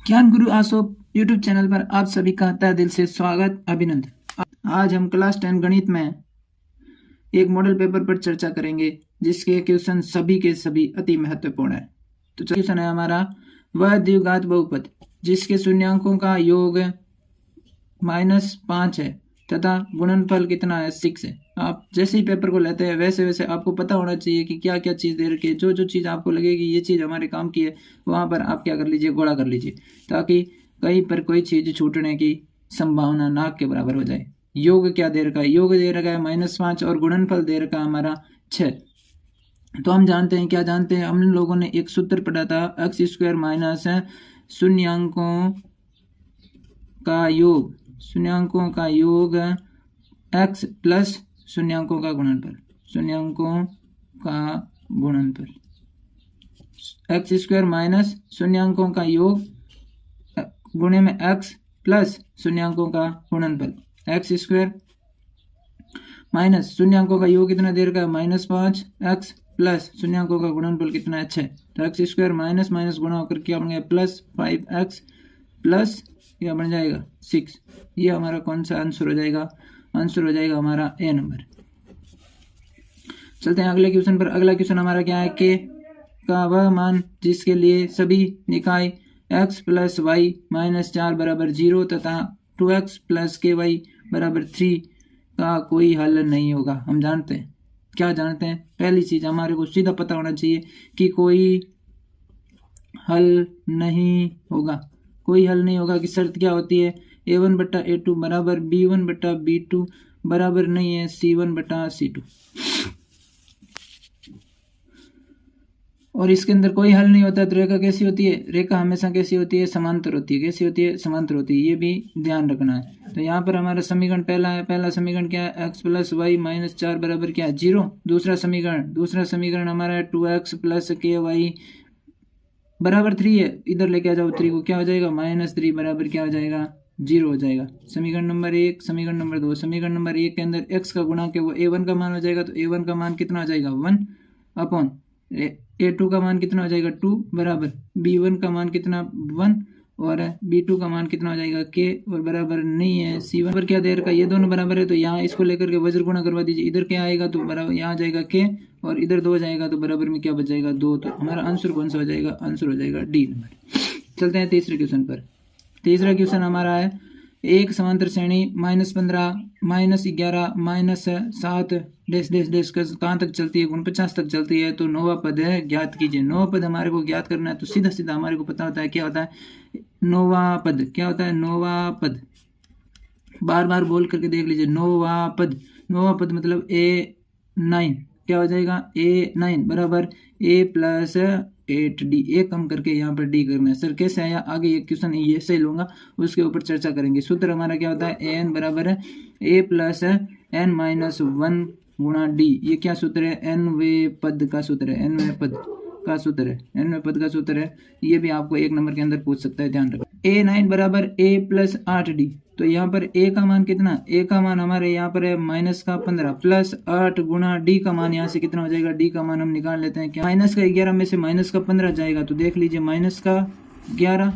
ज्ञान गुरु Asop YouTube channel पर आप सभी का तहे दिल से स्वागत अभिनंदन। आज हम क्लास 10 गणित में एक मॉडल पेपर पर चर्चा करेंगे जिसके क्वेश्चन सभी के सभी अति महत्वपूर्ण है। तो क्वेश्चन है हमारा, वह द्विघात बहुपद जिसके शून्यांकों का योग -5 है तथा गुणनफल कितना है 6 है। आप जैसे ही पेपर को लेते हैं वैसे वैसे आपको पता होना चाहिए कि क्या क्या चीज़ दे रखी है। जो जो चीज़ आपको लगेगी ये चीज़ हमारे काम की है वहाँ पर आप क्या कर लीजिए, गोला कर लीजिए, ताकि कहीं पर कोई चीज़ छूटने की संभावना नाक के बराबर हो जाए। योग क्या दे रखा है? योग दे रखा है -5 और गुणनफल दे रखा है हमारा 6। तो हम जानते हैं, क्या जानते हैं, हम लोगों ने एक सूत्र पढ़ा था, x² माइनस शून्यांकों का योग, शून्यांकों का योग x प्लस शून्यांकों का गुणनफल, शून्यांकों का गुणनफल, x² माइनस शून्यांकों का योग गुणे में x प्लस शून्यांकों का गुणनफल। x² माइनस शून्यांकों का योग कितना दे रखा है -5, x प्लस शून्यांकों का गुणनफल कितना है 6। तो x² माइनस माइनस गुणा होकर क्या बन गया +5x प्लस यह बन जाएगा 6। ये हमारा कौन सा आंसर हो जाएगा? आंसर हो जाएगा हमारा ए नंबर। चलते हैं अगले क्वेश्चन पर। अगला क्वेश्चन हमारा क्या है, के का वह मान जिसके लिए सभी निकाय x प्लस वाई माइनस 4 बराबर 0 तथा 2x प्लस के वाई बराबर 3 का कोई हल नहीं होगा। हम जानते हैं, क्या जानते हैं? पहली चीज हमारे को सीधा पता होना चाहिए कि कोई हल नहीं होगा। कोई हल नहीं होगा की शर्त क्या होती है? a1 बटा a2 बराबर b1 बटा b2 बराबर नहीं है c1 बटा c2। और इसके अंदर कोई हल नहीं होता तो रेखा कैसी होती है? रेखा हमेशा कैसी होती है? समांतर होती है। कैसी होती है? समांतर होती है। ये भी ध्यान रखना है। तो यहाँ पर हमारा समीकरण पहला है। पहला समीकरण क्या है? x प्लस वाई माइनस 4 बराबर क्या है? 0। दूसरा समीकरण हमारा है 2x प्लस के वाई बराबर 3 है। इधर लेके आ जाओ 3 को, क्या हो जाएगा? -3 बराबर क्या हो जाएगा? 0 हो जाएगा। समीकरण नंबर 1, समीकरण नंबर 2। समीकरण नंबर 1 के अंदर x का गुणा के वो a1 का मान हो जाएगा, तो a1 का मान कितना हो जाएगा? 1 अपॉन a2 का मान कितना हो जाएगा? 2 बराबर b1 का मान कितना? 1 और b2 का मान कितना हो जाएगा? k और बराबर नहीं है c1 पर क्या दे रखा है? ये दोनों बराबर है तो यहाँ इसको लेकर के वज्र गुणा करवा दीजिए। इधर क्या आएगा तो बराबर यहाँ जाएगा k और इधर 2 जाएगा तो बराबर में क्या बच जाएगा? 2। तो हमारा आंसर कौन सा हो जाएगा? आंसर हो जाएगा डी नंबर। चलते हैं तीसरे क्वेश्चन पर। तीसरा क्वेश्चन हमारा है, एक समांतर श्रेणी -15 -11 -7 डेस डेस डेस कहाँ तक चलती है? 49 तक चलती है। तो नौवां पद है, ज्ञात कीजिए। नौवां पद हमारे को ज्ञात करना है तो सीधा सीधा हमारे को पता होता है क्या होता है नौवां पद। क्या होता है नौवां पद? बार बार बोल करके देख लीजिए। नौवां पद, नौवां पद मतलब a9। क्या हो जाएगा? a9 बराबर a प्लस 8d। ए कम करके यहाँ पर डी करना है। सर कैसे आया? आगे ये क्वेश्चन ये से लूंगा, उसके ऊपर चर्चा करेंगे। सूत्र हमारा क्या होता है? an बराबर है a प्लस n-1 गुणा डी। ये क्या सूत्र है? nवें पद का सूत्र है। nवें पद का सूत्र है। nवें पद का सूत्र है। ये भी आपको 1 नंबर के अंदर पूछ सकता है, ध्यान रखना। a9 बराबर a प्लस 8d। तो यहाँ पर a का मान कितना? a का मान हमारे यहाँ पर है -15 प्लस 8 गुणा d का मान यहाँ से कितना हो जाएगा? d का मान हम निकाल लेते हैं। क्या -11 में से -15 जाएगा तो देख लीजिए -11,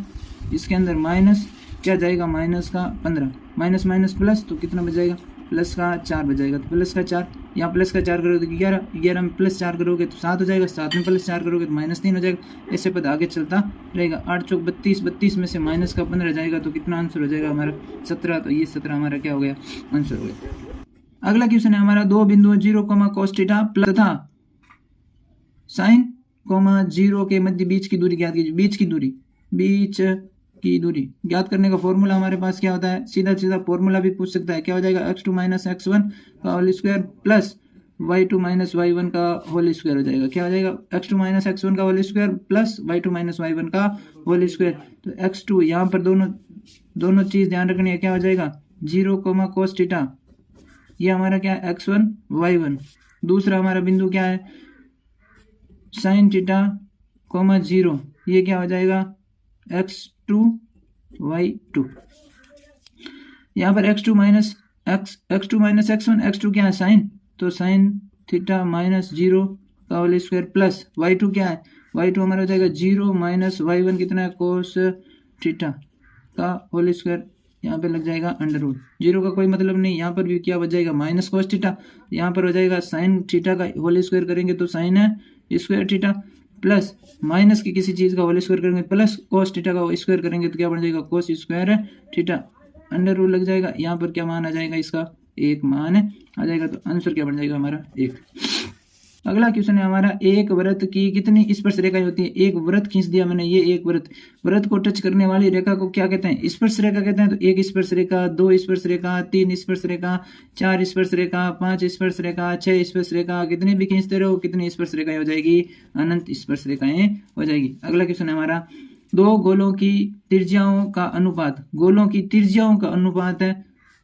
इसके अंदर माइनस क्या जाएगा? -15 माइनस माइनस प्लस तो कितना बच जाएगा? +4 बच जाएगा। तो +4 यहाँ +4 करोगे तो 11 में +4 करोगे तो 7 हो जाएगा। 7 में +4 करोगे तो -3 हो जाएगा। ऐसे पद आगे चलता रहेगा। 8 चौक 32, 32 में से -15 जाएगा तो कितना आंसर हो जाएगा हमारा? 17। तो ये 17 हमारा क्या हो गया? आंसर हो गया। अगला क्वेश्चन है हमारा, दो बिंदुओं 0, cos थीटा प्लस तथा sin, 0 के मध्य बीच की दूरी ज्ञात कीजिए। बीच की दूरी ज्ञात करने का फॉर्मूला हमारे पास क्या होता है? सीधा सीधा फॉर्मूला भी पूछ सकता है। क्या हो जाएगा? x2 माइनस x1 का whole square plus y2 minus y1 का होल स्क्वायर हो जाएगा। क्या हो जाएगा? x2 माइनस x1 का whole square plus y2 minus y1 का होल स्क्वायर। तो x2 यहाँ पर दोनों चीज ध्यान रखनी है। क्या हो जाएगा? 0, cos थीटा, ये हमारा क्या है? x1 y1। दूसरा हमारा बिंदु क्या है? sin थीटा, 0, ये क्या हो जाएगा? x2 y2। यहाँ पर x2 माइनस x1, x2 क्या है? साइन, तो साइन थीटा -0 का होल स्क्वायर प्लस y2 क्या है? y2 हमारा हो जाएगा 0 माइनस y1 कितना है? कोस थीटा का होल स्क्वायर, यहाँ पे लग जाएगा अंडर रूट, जीरो का कोई मतलब नहीं, यहाँ पर भी क्या बच जाएगा माइनस कोस थीटा, यहाँ पर हो जाएगा साइन थीटा का होल स्क्वायर करेंगे तो साइन है स्क्वायर थीटा, प्लस माइनस की किसी चीज का होल स्क्वायर करेंगे प्लस कोस थीटा का स्क्वायर करेंगे तो क्या बन जाएगा cos square theta, under root लग जाएगा, यहाँ पर क्या मान आ जाएगा इसका एक मान आ जाएगा, तो आंसर क्या बन जाएगा हमारा एक। अगला क्वेश्चन है हमारा, एक वृत्त की कितनी स्पर्श रेखाएं होती है। एक वृत्त खींच दिया मैंने, ये एक वृत्त को टच करने वाली रेखा को क्या कहते हैं स्पर्श रेखा कहते हैं। तो एक स्पर्श रेखा, दो स्पर्श रेखा, तीन स्पर्श रेखा, चार स्पर्श रेखा, पांच स्पर्श रेखा, छह स्पर्श रेखा, कितनी भी खींचते रहो कितनी स्पर्श रेखाएं हो जाएगी, अनंत स्पर्श रेखाएं हो जाएगी। अगला क्वेश्चन है हमारा, दो गोलों की त्रिज्याओं का अनुपात, गोलों की त्रिज्याओं का अनुपात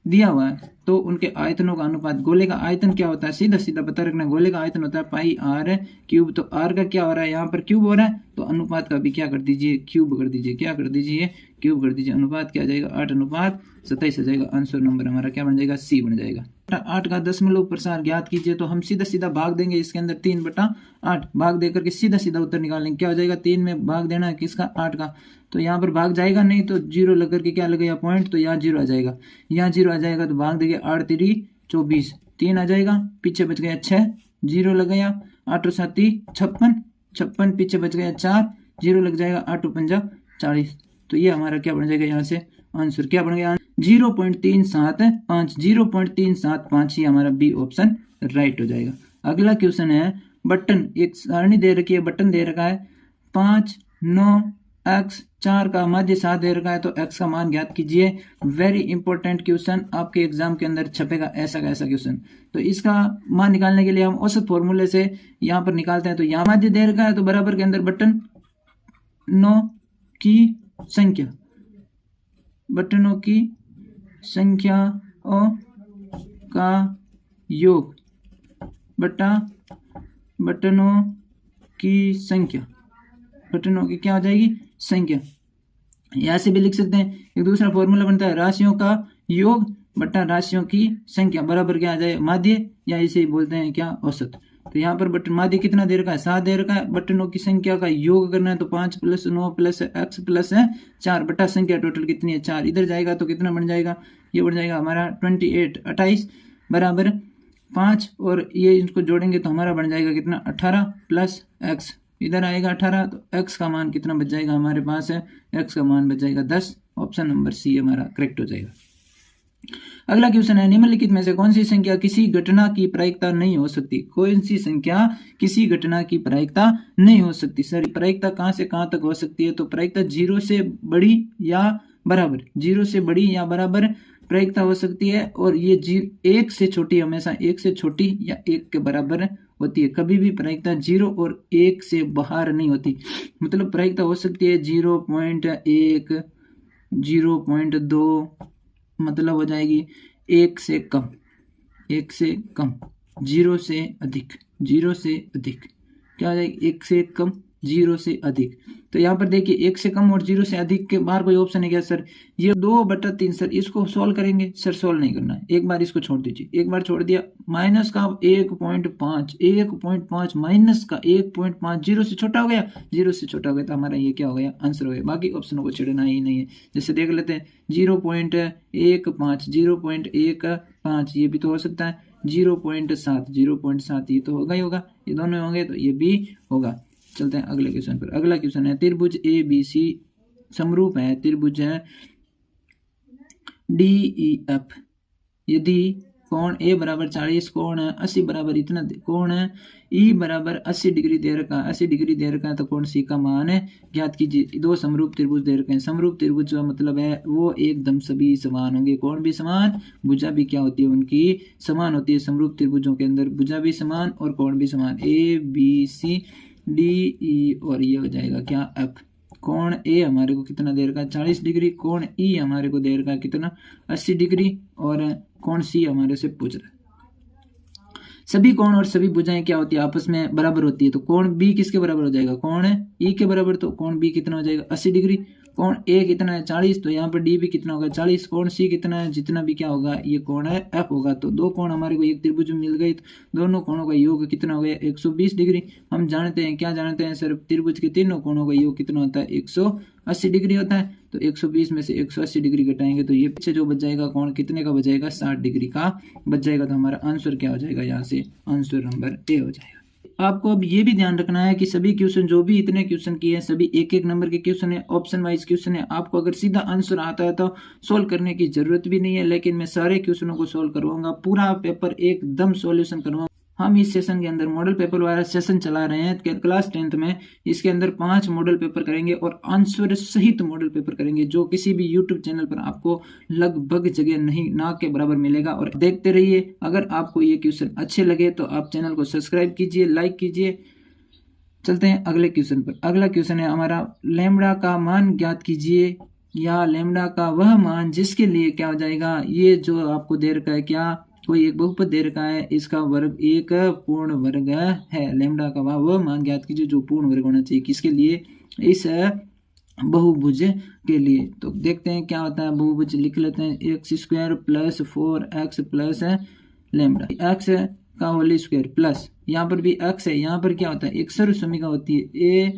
दिया हुआ है तो उनके आयतनों का अनुपात, गोले का आयतन क्या होता है सीधा सीधा पता रखना, गोले का आयतन होता है पाई आर क्यूब, तो आर का क्या हो रहा है यहाँ पर क्यूब हो रहा है, तो अनुपात का भी क्या कर दीजिए क्यूब कर दीजिए, क्या कर दीजिए क्यूब कर दीजिए, अनुपात क्या आ जाएगा 8:27 आ जाएगा, आंसर नंबर हमारा क्या बन जाएगा सी बन जाएगा। 8 का दशमलव प्रसार ज्ञात कीजिए, तो हम सीधा सीधा भाग देंगे इसके अंदर 3/8 भाग देकर के सीधा सीधा उत्तर निकालेंगे, क्या हो जाएगा 3 में भाग देना है किसका 8 का, तो यहाँ पर भाग जाएगा नहीं तो जीरो लग करके क्या लगेगा पॉइंट, तो यहाँ जीरो आ जाएगा, यहाँ जीरो आ जाएगा तो भाग देंगे 8 3 24 3 आ जाएगा, पीछे बच गया 6 जीरो लग गया, 8 7 56 पीछे बच गया 4 जीरो लग जाएगा, 8 5 40, तो ये हमारा क्या बन जाएगा यहाँ से आंसर क्या बन गया 0.375 0.375 ही हमारा बी ऑप्शन राइट हो जाएगा। अगला क्वेश्चन है, बटन एक सारणी दे रखी है, बटन दे रखा है 5 9 x 4 का माध्य 7 दे रखा है, तो x का मान ज्ञात कीजिए। वेरी इंपॉर्टेंट क्वेश्चन आपके एग्जाम के अंदर छपेगा ऐसा का ऐसा क्वेश्चन, तो इसका मान निकालने के लिए हम औसत फॉर्मूले से यहाँ पर निकालते हैं, तो यहाँ माध्य दे रखा है तो बराबर के अंदर बटन 9 की संख्या, बटनों की संख्याओं का योग बटा बटनों की संख्या, बटनों की क्या हो जाएगी संख्या, यहां से भी लिख सकते हैं। एक दूसरा फॉर्मूला बनता है राशियों का योग बटा राशियों की संख्या बराबर क्या आ जाए माध्य, या इसे बोलते हैं क्या औसत। तो यहाँ पर बटन माध्य कितना दे रखा है 7 दे रखा है, बटनों की संख्या का योग करना है तो 5 + 9 + x + 4 बटा संख्या टोटल कितनी है 4, इधर जाएगा तो कितना बन जाएगा ये बन जाएगा हमारा 28 बराबर 5, और ये इनको जोड़ेंगे तो हमारा बन जाएगा कितना 18 + x, इधर आएगा 18 तो x का मान कितना बच जाएगा हमारे पास है x का मान बच जाएगा 10, ऑप्शन नंबर सी हमारा करेक्ट हो जाएगा। अगला क्वेश्चन है, निम्नलिखित में से कौन सी संख्या किसी घटना की प्रायिकता नहीं हो सकती, कौन सी संख्या किसी घटना की प्रायिकता नहीं हो सकती। सर प्रायिकता कहां से कहां तक हो सकती है, तो प्रायिकता 0 से बड़ी या बराबर, 0 से बड़ी या बराबर प्रायिकता हो सकती है, और ये 1 से छोटी, हमेशा 1 से छोटी या 1 के बराबर होती है, कभी भी प्रायिकता 0 और 1 से बाहर नहीं होती। मतलब प्रायिकता हो सकती है 0.1 0.2, मतलब हो जाएगी 1 से कम 1 से कम, 0 से अधिक 0 से अधिक, क्या हो जाएगी 1 से कम 0 से अधिक। तो यहाँ पर देखिए 1 से कम और 0 से अधिक के बाहर कोई ऑप्शन है क्या सर, ये 2/3 सर, इसको सोल्व करेंगे सर, सोल्व नहीं करना है, एक बार इसको छोड़ दीजिए, एक बार छोड़ दिया, माइनस का 1.5 माइनस का 1.5 0 से छोटा हो गया, 0 से छोटा हो गया तो हमारा ये क्या हो गया आंसर हो गया, बाकी ऑप्शनों को छेड़ना ही नहीं है। जैसे देख लेते हैं 0.15 0.15 ये भी तो हो सकता है, 0.7 ये तो होगा ही होगा, ये दोनों होंगे तो ये भी होगा। चलते हैं अगले क्वेश्चन पर। अगला क्वेश्चन है, त्रिभुज ABC समरूप है, त्रिभुज है DEF, यदि कोण A बराबर 40, कोण 80 बराबर इतना, कोण E बराबर 80 डिग्री दे रखा है, 80 डिग्री दे रखा है, तो कोण C का मान है ज्ञात कीजिए। दो समरूप त्रिभुज दे रखे हैं, समरूप त्रिभुज का मतलब है वो एकदम सभी समान होंगे, कोण भी समान, भुजा भी क्या होती है उनकी समान होती है, समरूप त्रिभुजों के अंदर भुजा भी समान और कोण भी समान, ABC DE, और ये हो जाएगा क्या F। कोण A हमारे को कितना दे रखा है 40 डिग्री, कोण E हमारे को दे रखा है कितना 80 डिग्री, और कोण C हमारे से पूछ रहा है। सभी कोण और सभी भुजाएं क्या होती है आपस में बराबर होती है, तो कोण B किसके बराबर हो जाएगा कोण E के बराबर, तो कोण B कितना हो जाएगा 80 डिग्री, कोण A कितना है 40, तो यहाँ पर D भी कितना होगा 40, कोण C कितना है जितना भी क्या होगा ये कोण है F होगा। तो दो कोण हमारे को एक त्रिभुज में मिल गई, तो दोनों कोणों का योग कितना हो गया 120 डिग्री। हम जानते हैं क्या जानते हैं सर, त्रिभुज के तीनों कोणों का योग कितना होता है 180 डिग्री होता है। तो 120 में से 180 डिग्री घटाएंगे तो ये पीछे जो बच जाएगा कोण कितने का बच जाएगा, 60 डिग्री का बच जाएगा। तो हमारा आंसर क्या हो जाएगा, यहाँ से आंसर नंबर ए हो जाएगा। आपको अब ये भी ध्यान रखना है कि सभी क्वेश्चन जो भी इतने क्वेश्चन किए हैं सभी एक एक नंबर के क्वेश्चन है, ऑप्शन वाइज क्वेश्चन है। आपको अगर सीधा आंसर आता है तो सोल्व करने की जरूरत भी नहीं है, लेकिन मैं सारे क्वेश्चनों को सोल्व करवाऊंगा, पूरा पेपर एकदम सॉल्यूशन करवाऊंगा। हम इस सेशन के अंदर मॉडल पेपर वाला सेशन चला रहे हैं क्लास 10th में। इसके अंदर 5 मॉडल पेपर करेंगे और आंसर सहित मॉडल पेपर करेंगे, जो किसी भी यूट्यूब चैनल पर आपको लगभग जगह नहीं ना के बराबर मिलेगा। और देखते रहिए। अगर आपको ये क्वेश्चन अच्छे लगे तो आप चैनल को सब्सक्राइब कीजिए, लाइक कीजिए। चलते हैं अगले क्वेश्चन पर। अगला क्वेश्चन है हमारा, लैम्बडा का मान ज्ञात कीजिए, या लैम्बडा का वह मान जिसके लिए क्या हो जाएगा, ये जो आपको दे रखा है, क्या कोई एक बहुपद दे रखा है, इसका वर्ग एक पूर्ण वर्ग है। लैम्बडा का वह मान ज्ञात कीजिए जो पूर्ण वर्ग होना चाहिए, किसके लिए, इस बहुभुज के लिए। तो देखते हैं क्या होता है, बहुभुज लिख लेते हैं, x² + 4x plus lambda, x का होल स्क्वायर प्लस, यहाँ पर भी x है, यहाँ पर क्या होता है, एक सर्वसमीका होती है, a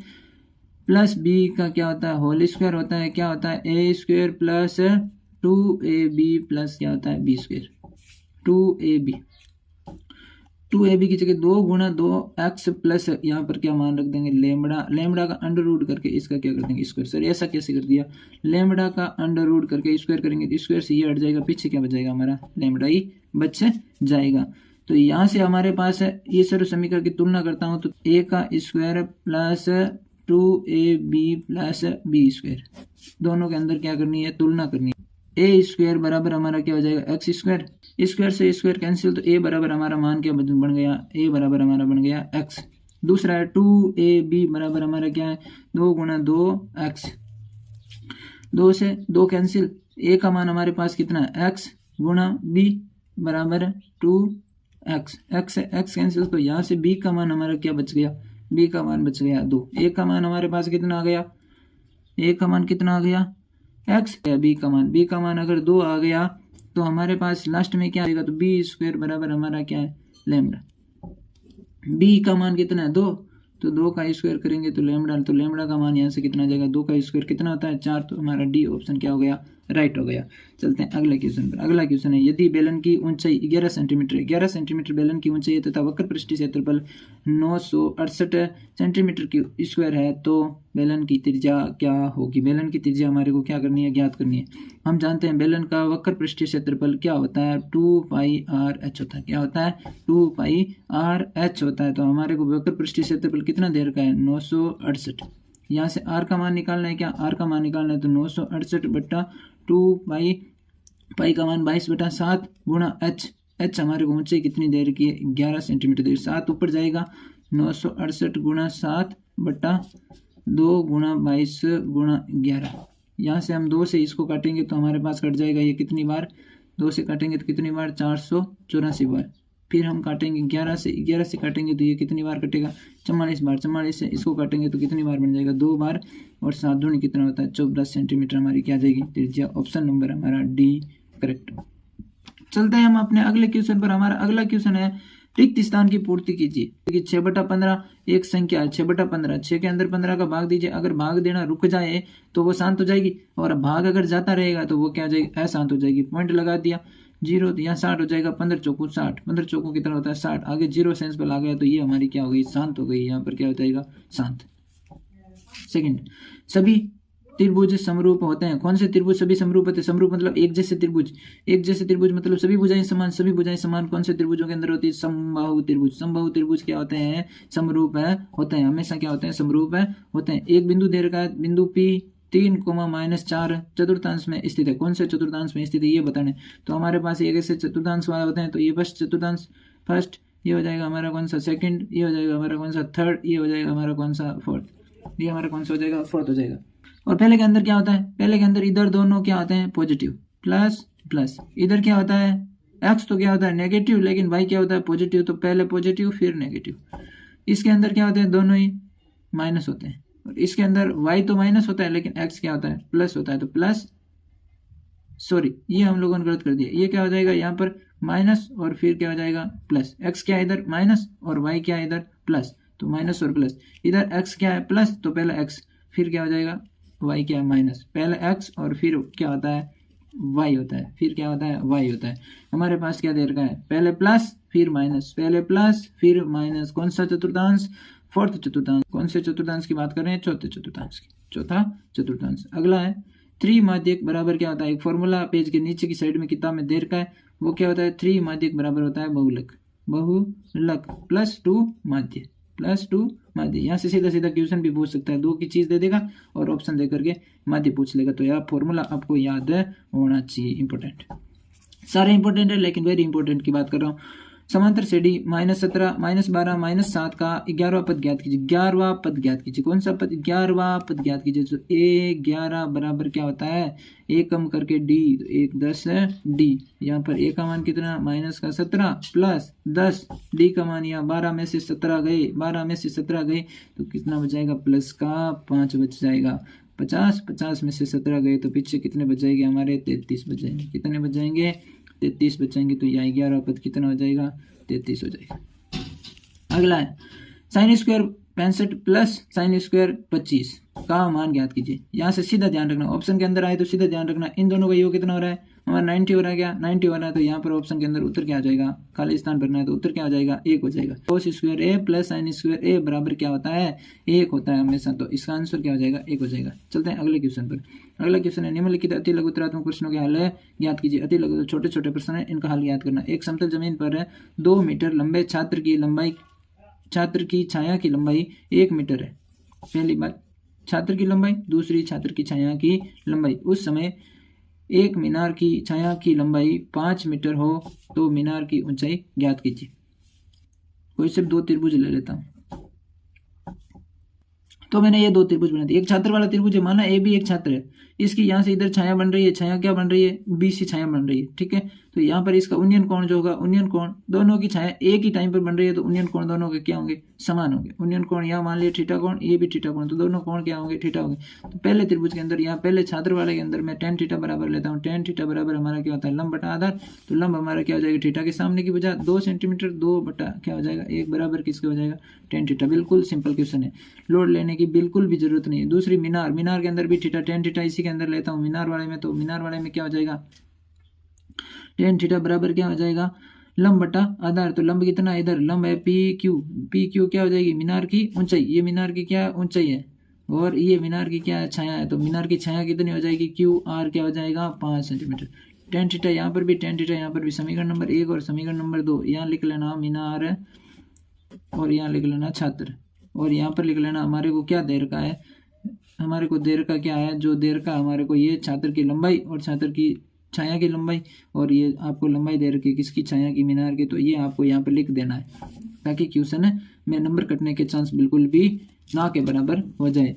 प्लस b का क्या होता है, होल स्क्वायर होता है, क्या होता है, a² प्लस 2ab प्लस क्या होता है, b²। 2ab की जगह 2 गुणा 2x प्लस यहाँ पर क्या मान रख देंगे, लैम्बडा का अंडर रूट करके इसका क्या कर देंगे, स्क्वायर। सर ऐसा कैसे कर दिया, लैम्बडा का अंडर रूट करके स्क्वायर करेंगे तो स्क्वायर से ये हट जाएगा, पीछे क्या बच जाएगा, हमारा लैम्बडा ही बच जाएगा। तो यहाँ से हमारे पास है, ये सर्व समीकरण की तुलना करता हूँ तो a का square plus 2ab plus b², दोनों के अंदर क्या करनी है, तुलना करनी है। a² बराबर हमारा क्या हो जाएगा, x², स्क्वायर से स्क्वायर कैंसिल, तो a बराबर हमारा मान क्या बन गया, a बराबर हमारा बन गया x। दूसरा है 2ab बराबर हमारा क्या है, 2 गुणा 2x, 2 से 2 कैंसिल, a का मान हमारे पास कितना है, x गुणा b बराबर 2x, x से x कैंसिल, तो यहाँ से b का मान हमारा क्या बच गया, b का मान बच गया 2। a का मान हमारे पास कितना आ गया, a का मान कितना आ गया, x, b का मान अगर 2 आ गया तो हमारे पास लास्ट में क्या आएगा, तो b² बराबर हमारा क्या है, लैम्बडा। b का मान कितना है, 2, तो 2 का स्क्वायर करेंगे तो लैम्बडा का मान यहाँ से कितना आ जाएगा, 2 का स्क्वायर कितना होता है, 4। तो हमारा डी ऑप्शन क्या हो गया, राइट हो गया। चलते हैं अगले क्वेश्चन पर। अगला क्वेश्चन है, यदि बेलन की ऊंचाई 11 सेंटीमीटर, 11 सेंटीमीटर बेलन की ऊंचाई है तथा वक्र पृष्ठीय क्षेत्रफल 968 सेंटीमीटर की स्क्वायर है, तो बेलन की त्रिज्या क्या होगी। बेलन की त्रिज्या हमारे को क्या करनी है, ज्ञात करनी है। हम जानते हैं बेलन का वक्र पृष्ठीय क्षेत्रफल क्या होता है, 2πr/h होता है। क्या होता है, 2πr/h होता है। तो हमारे को वक्र पृष्ठीय क्षेत्रफल कितना दे रखा है, 968। यहाँ से r का मान निकालना है, क्या r का मान निकालना है, तो 968 बट्टा 2 पाई का मान 22/7 गुणा h हमारे को ऊंचाई कितनी दे रखी है, 11 सेंटीमीटर दे, 7 ऊपर जाएगा, 968 गुणा 7 बट्टा 2 गुणा 22 गुणा 11। यहाँ से हम 2 से इसको काटेंगे तो हमारे पास कट जाएगा, ये कितनी बार, 2 से काटेंगे तो कितनी बार, 484 बार। फिर हम काटेंगे 11 से काटेंगे तो ये कितनी बार कटेगा, 44 बार। 44 से इसको काटेंगे तो कितनी बार बन जाएगा, 2 बार। और 7 दूनी कितना होता है, 14 सेंटीमीटर हमारी क्या आ जाएगी, त्रिज्या। ऑप्शन नंबर हमारा डी करेक्ट। चलते हैं हम अपने अगले क्वेश्चन पर। हमारा अगला क्वेश्चन है, रिक्त स्थान की पूर्ति कीजिए। 6/15 एक संख्या है, 6/15, 6 के अंदर 15 का भाग दीजिए। अगर भाग देना रुक जाए तो वो शांत हो जाएगी, और भाग अगर जाता रहेगा तो वो क्या हो जाएगी, अशांत हो जाएगी। पॉइंट लगा दिया, 0, तो यहाँ 60 हो जाएगा, 15 चौको 60, 15 चौको कितना होता है 60। आगे 0 सेंस पर आ गया तो ये हमारी क्या हो गई, शांत हो गई। यहाँ पर क्या हो जाएगा, शांत। सेकंड, सभी त्रिभुज समरूप होते हैं। कौन से त्रिभुज सभी समरूप होते हैं, समरूप मतलब एक जैसे त्रिभुज। एक जैसे त्रिभुज मतलब सभी भुजाएं समान, सभी भुजाएं समान कौन से त्रिभुजों के अंदर होती है, समबाहु त्रिभुज। समबाहु त्रिभुज क्या होते हैं, समरूप है होते हैं, हमेशा क्या होते हैं, समरूप है होते हैं। एक बिंदु दे रखा है, बिंदु P 3, चतुर्थांश में स्थित है। कौन से चतुर्थांश में स्थित है ये बताने। तो हमारे पास एक ऐसे चतुर्थांश वाले होते हैं, तो ये फर्स्ट चतुर्थांश, फर्स्ट, ये हो जाएगा हमारा कौन सा, सेकंड, ये हो जाएगा हमारा कौन सा, थर्ड, ये हो जाएगा हमारा कौन सा, फोर्थ, ये हमारा कौन सा हो जाएगा, फोर्थ हो जाएगा। और पहले के अंदर क्या होता है, पहले के अंदर इधर दोनों क्या होते हैं, पॉजिटिव, प्लस प्लस। इधर क्या होता है, एक्स तो क्या होता है नेगेटिव, लेकिन वाई क्या होता है पॉजिटिव, तो पहले पॉजिटिव फिर नेगेटिव। इसके अंदर क्या होते हैं, दोनों ही माइनस होते हैं। और इसके अंदर y तो माइनस होता है, लेकिन x क्या होता है, प्लस होता है। तो प्लस, सॉरी ये हम लोगों ने गलत कर दिया, ये क्या हो जाएगा यहाँ पर माइनस और फिर क्या हो जाएगा प्लस। x क्या है इधर माइनस और y क्या है इधर प्लस, तो माइनस और प्लस। इधर x क्या है प्लस, तो पहला x, फिर क्या हो जाएगा वाई क्या है माइनस, पहले एक्स और फिर क्या होता है वाई होता है, फिर क्या होता है वाई होता है। हमारे पास क्या दे रखा है, पहले प्लस फिर माइनस, पहले प्लस फिर माइनस। कौन सा चतुर्थांश, फोर्थ चतुर्थांश। कौन से चतुर्थांश की बात कर रहे हैं, चौथे चतुर्थांश की, चौथा चतुर्थांश। अगला है त्रिमाध्यक बराबर क्या होता है, एक फॉर्मूला पेज के नीचे की साइड में किताब में दे रखा है, वो क्या होता है, त्रिमाध्यक बराबर होता है बहुलक, बहुलक प्लस टू माध्य, प्लस टू माध्य। यहाँ से सीधा सीधा क्वेश्चन भी पूछ सकता है, दो की चीज दे देगा और ऑप्शन दे करके माध्य पूछ लेगा। तो यह फॉर्मूला आपको याद होना चाहिए, इंपॉर्टेंट, सारे इंपॉर्टेंट है लेकिन वेरी इंपॉर्टेंट की बात कर रहा हूँ। समांतर श्रेणी -17 -12 -7 का 11वां पद ज्ञात कीजिए, 11वां पद ज्ञात कीजिए। कौन सा पद, 11वां पद ज्ञात कीजिए। तो A11 बराबर क्या होता है, ए कम करके डी, तो 1 10 डी। यहाँ पर ए का मान कितना, -17 प्लस 10, डी का मान यहाँ 12 में से 17 गए, 12 में से 17 गए तो कितना बच जाएगा, प्लस का 5 बच जाएगा। 50 में से 17 गए तो पीछे कितने बच जाएंगे हमारे, 33 बच जाएंगे। कितने बच जाएंगे, 33 बचेंगे। तो यहाँ 11 पद कितना हो जाएगा, 33 हो जाएगा। अगला है sine square 65 plus sine square 25 का मान ज्ञात कीजिए। यहाँ से सीधा ध्यान रखना, ऑप्शन के अंदर आए तो सीधा ध्यान रखना, इन दोनों का योग कितना हो रहा है हमारा, 90 हो रहा है क्या, 90 हो रहा है। तो यहाँ पर ऑप्शन के अंदर उत्तर क्या आ जाएगा, खाली स्थान भरना है तो उत्तर क्या हो जाएगा, 1 हो जाएगा। कोस स्क्वायर ए प्लस साइन स्क्वायर ए बराबर क्या होता है, 1 होता है हमेशा। तो इसका आंसर क्या हो जाएगा, 1 हो जाएगा। चलते हैं अगले क्वेश्चन पर। अगला क्वेश्चन है, निम्नलिखित अति लघुत्तरात्मक प्रश्नों के हल ज्ञात कीजिए। अति लघु छोटे छोटे प्रश्न है, इनका हल ज्ञात करना। एक समतल जमीन पर 2 मीटर लंबे छात्र की छाया की लंबाई 1 मीटर है। पहली बात छात्र की लंबाई, दूसरी छात्र की छाया की लंबाई। उस समय एक मीनार की छाया की लंबाई 5 मीटर हो तो मीनार की ऊंचाई ज्ञात कीजिए। कोई सिर्फ 2 त्रिभुज ले लेता हूं। तो मैंने ये 2 त्रिभुज बना दिए, एक छात्र वाला त्रिभुज है, माना ए भी एक छात्र है, इसकी यहाँ से इधर छाया बन रही है, छाया क्या बन रही है, बीसी छाया बन रही है, ठीक है। तो यहाँ पर इसका उन्नयन कोण जो होगा, उन्नयन कोण दोनों की छाया एक ही टाइम पर बन रही है तो उन्नयन कोण दोनों के क्या होंगे, समान होंगे। उन्नयन कोण यहाँ मान लिया थीटा कोण, ये भी थीटा कोण, तो दोनों कोण क्या होंगे, थीटा होंगे। तो पहले त्रिभुज के अंदर, यहाँ पहले छात्र वाले के अंदर मैं tan थीटा बराबर लेता हूँ। tan थीटा बराबर हमारा क्या होता है, लंब बटा आधार। तो लंब हमारा क्या हो जाएगा, थीटा के सामने की वजह 2 सेंटीमीटर, 2 बटा क्या हो जाएगा 1 बराबर किसके हो जाएगा, tan थीटा। बिल्कुल सिंपल क्वेश्चन है, लोड लेने की बिल्कुल भी जरूरत नहीं है। दूसरी मीनार के अंदर भी थीटा, tan थीटा इसी के अंदर लेता हूँ मीनार वाले में। तो मीनार वाले में क्या हो जाएगा, tan थीटा बराबर क्या हो जाएगा, लंब बटा आधार। तो लंब कितना है इधर, लंब है PQ क्या हो जाएगी, मीनार की ऊंचाई। ये मीनार की क्या ऊंचाई है और ये मीनार की क्या छाया है। तो मीनार की छाया कितनी हो जाएगी, QR क्या हो जाएगा 5 सेंटीमीटर। tan थीटा यहाँ पर भी, tan थीटा यहाँ पर भी। समीकरण नंबर 1 और समीकरण नंबर 2 यहाँ लिख लेना मीनार और यहाँ लिख लेना छात्र, और यहाँ पर लिख लेना हमारे को क्या दे रखा है, हमारे को दे रखा क्या है, जो दे रखा हमारे को ये छात्र की लंबाई और छात्र की छाया की लंबाई, और ये आपको लंबाई दे रखी है किसकी, छाया की, मीनार की। तो ये आपको यहाँ पर लिख देना है ताकि क्वेश्चन में नंबर कटने के चांस बिल्कुल भी ना के बराबर हो जाए।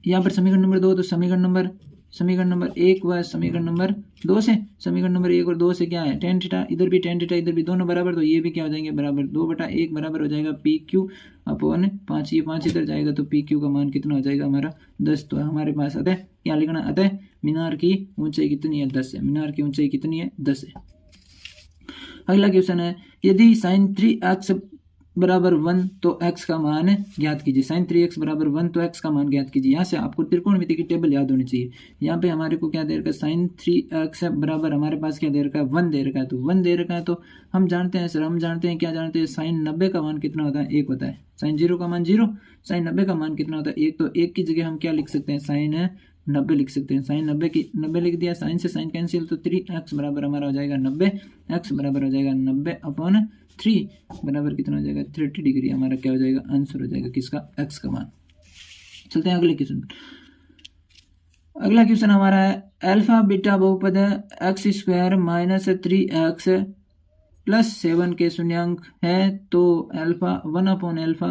यहाँ पर समीकरण नंबर 2, तो समीकरण नंबर 1 व समीकरण नंबर 2 से, समीकरण नंबर 1 और 2 से क्या है, tan थीटा, इधर भी tan थीटा इधर भी, दोनों बराबर। तो ये भी क्या हो जाएंगे बराबर, 2/1 बराबर हो जाएगा PQ अपॉन 5। ये 5 इधर जाएगा तो PQ का मान कितना हो जाएगा हमारा 10। तो हमारे पास अतः क्या लिखना, अतः मीनार की ऊंचाई कितनी है, 10 है। मीनार की ऊंचाई कितनी है, 10 है। अगला क्वेश्चन है, यदि sin 3x बराबर 1 तो x का मान ज्ञात कीजिए। sin 3x बराबर 1 तो x का मान ज्ञात कीजिए। यहाँ से आपको त्रिकोणमिति की टेबल याद होनी चाहिए। यहाँ पे हमारे को क्या दे रखा है, sin 3x बराबर हमारे पास क्या दे रखा है, 1 दे रखा है। तो 1 दे रखा है तो हम जानते हैं सर, हम जानते हैं क्या जानते हैं, sin 90 का मान कितना होता है, 1 होता है। sin 0 का मान 0, sin 90 का मान कितना होता है, 1। तो 1 की जगह हम क्या लिख सकते हैं, sin 90 लिख सकते हैं। sin 90 की 90 लिख दिया, sin से sin कैंसिल, तो 3x बराबर हमारा हो जाएगा 90, x बराबर हो जाएगा 90/3 बराबर कितना हो जाएगा, 30 डिग्री हमारा क्या हो जाएगा, आंसर हो जाएगा किसका, x का मान। चलते हैं अगले क्वेश्चन। अगला क्वेश्चन हमारा है, अल्फा बीटा बहुपद x² - 3x + 7 के शून्यांक है तो अल्फा 1/अल्फा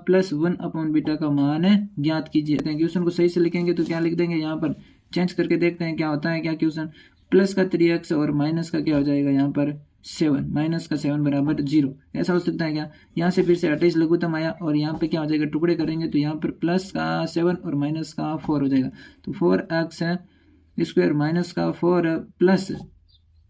प्लस 1/बीटा का मान ज्ञात कीजिए। क्वेश्चन को सही से लिखेंगे तो क्या लिख देंगे, यहाँ पर चेंज करके देखते हैं क्या होता है, क्या क्वेश्चन, प्लस का 3x और माइनस का क्या हो जाएगा यहाँ पर 7, माइनस का 7 बराबर 0। ऐसा हो सकता है क्या, यहाँ से फिर से 28 लघुत्तम आया और यहाँ पे क्या हो जाएगा, टुकड़े करेंगे तो यहाँ पर प्लस का 7 और माइनस का 4 हो जाएगा। तो 4x² माइनस का 4 प्लस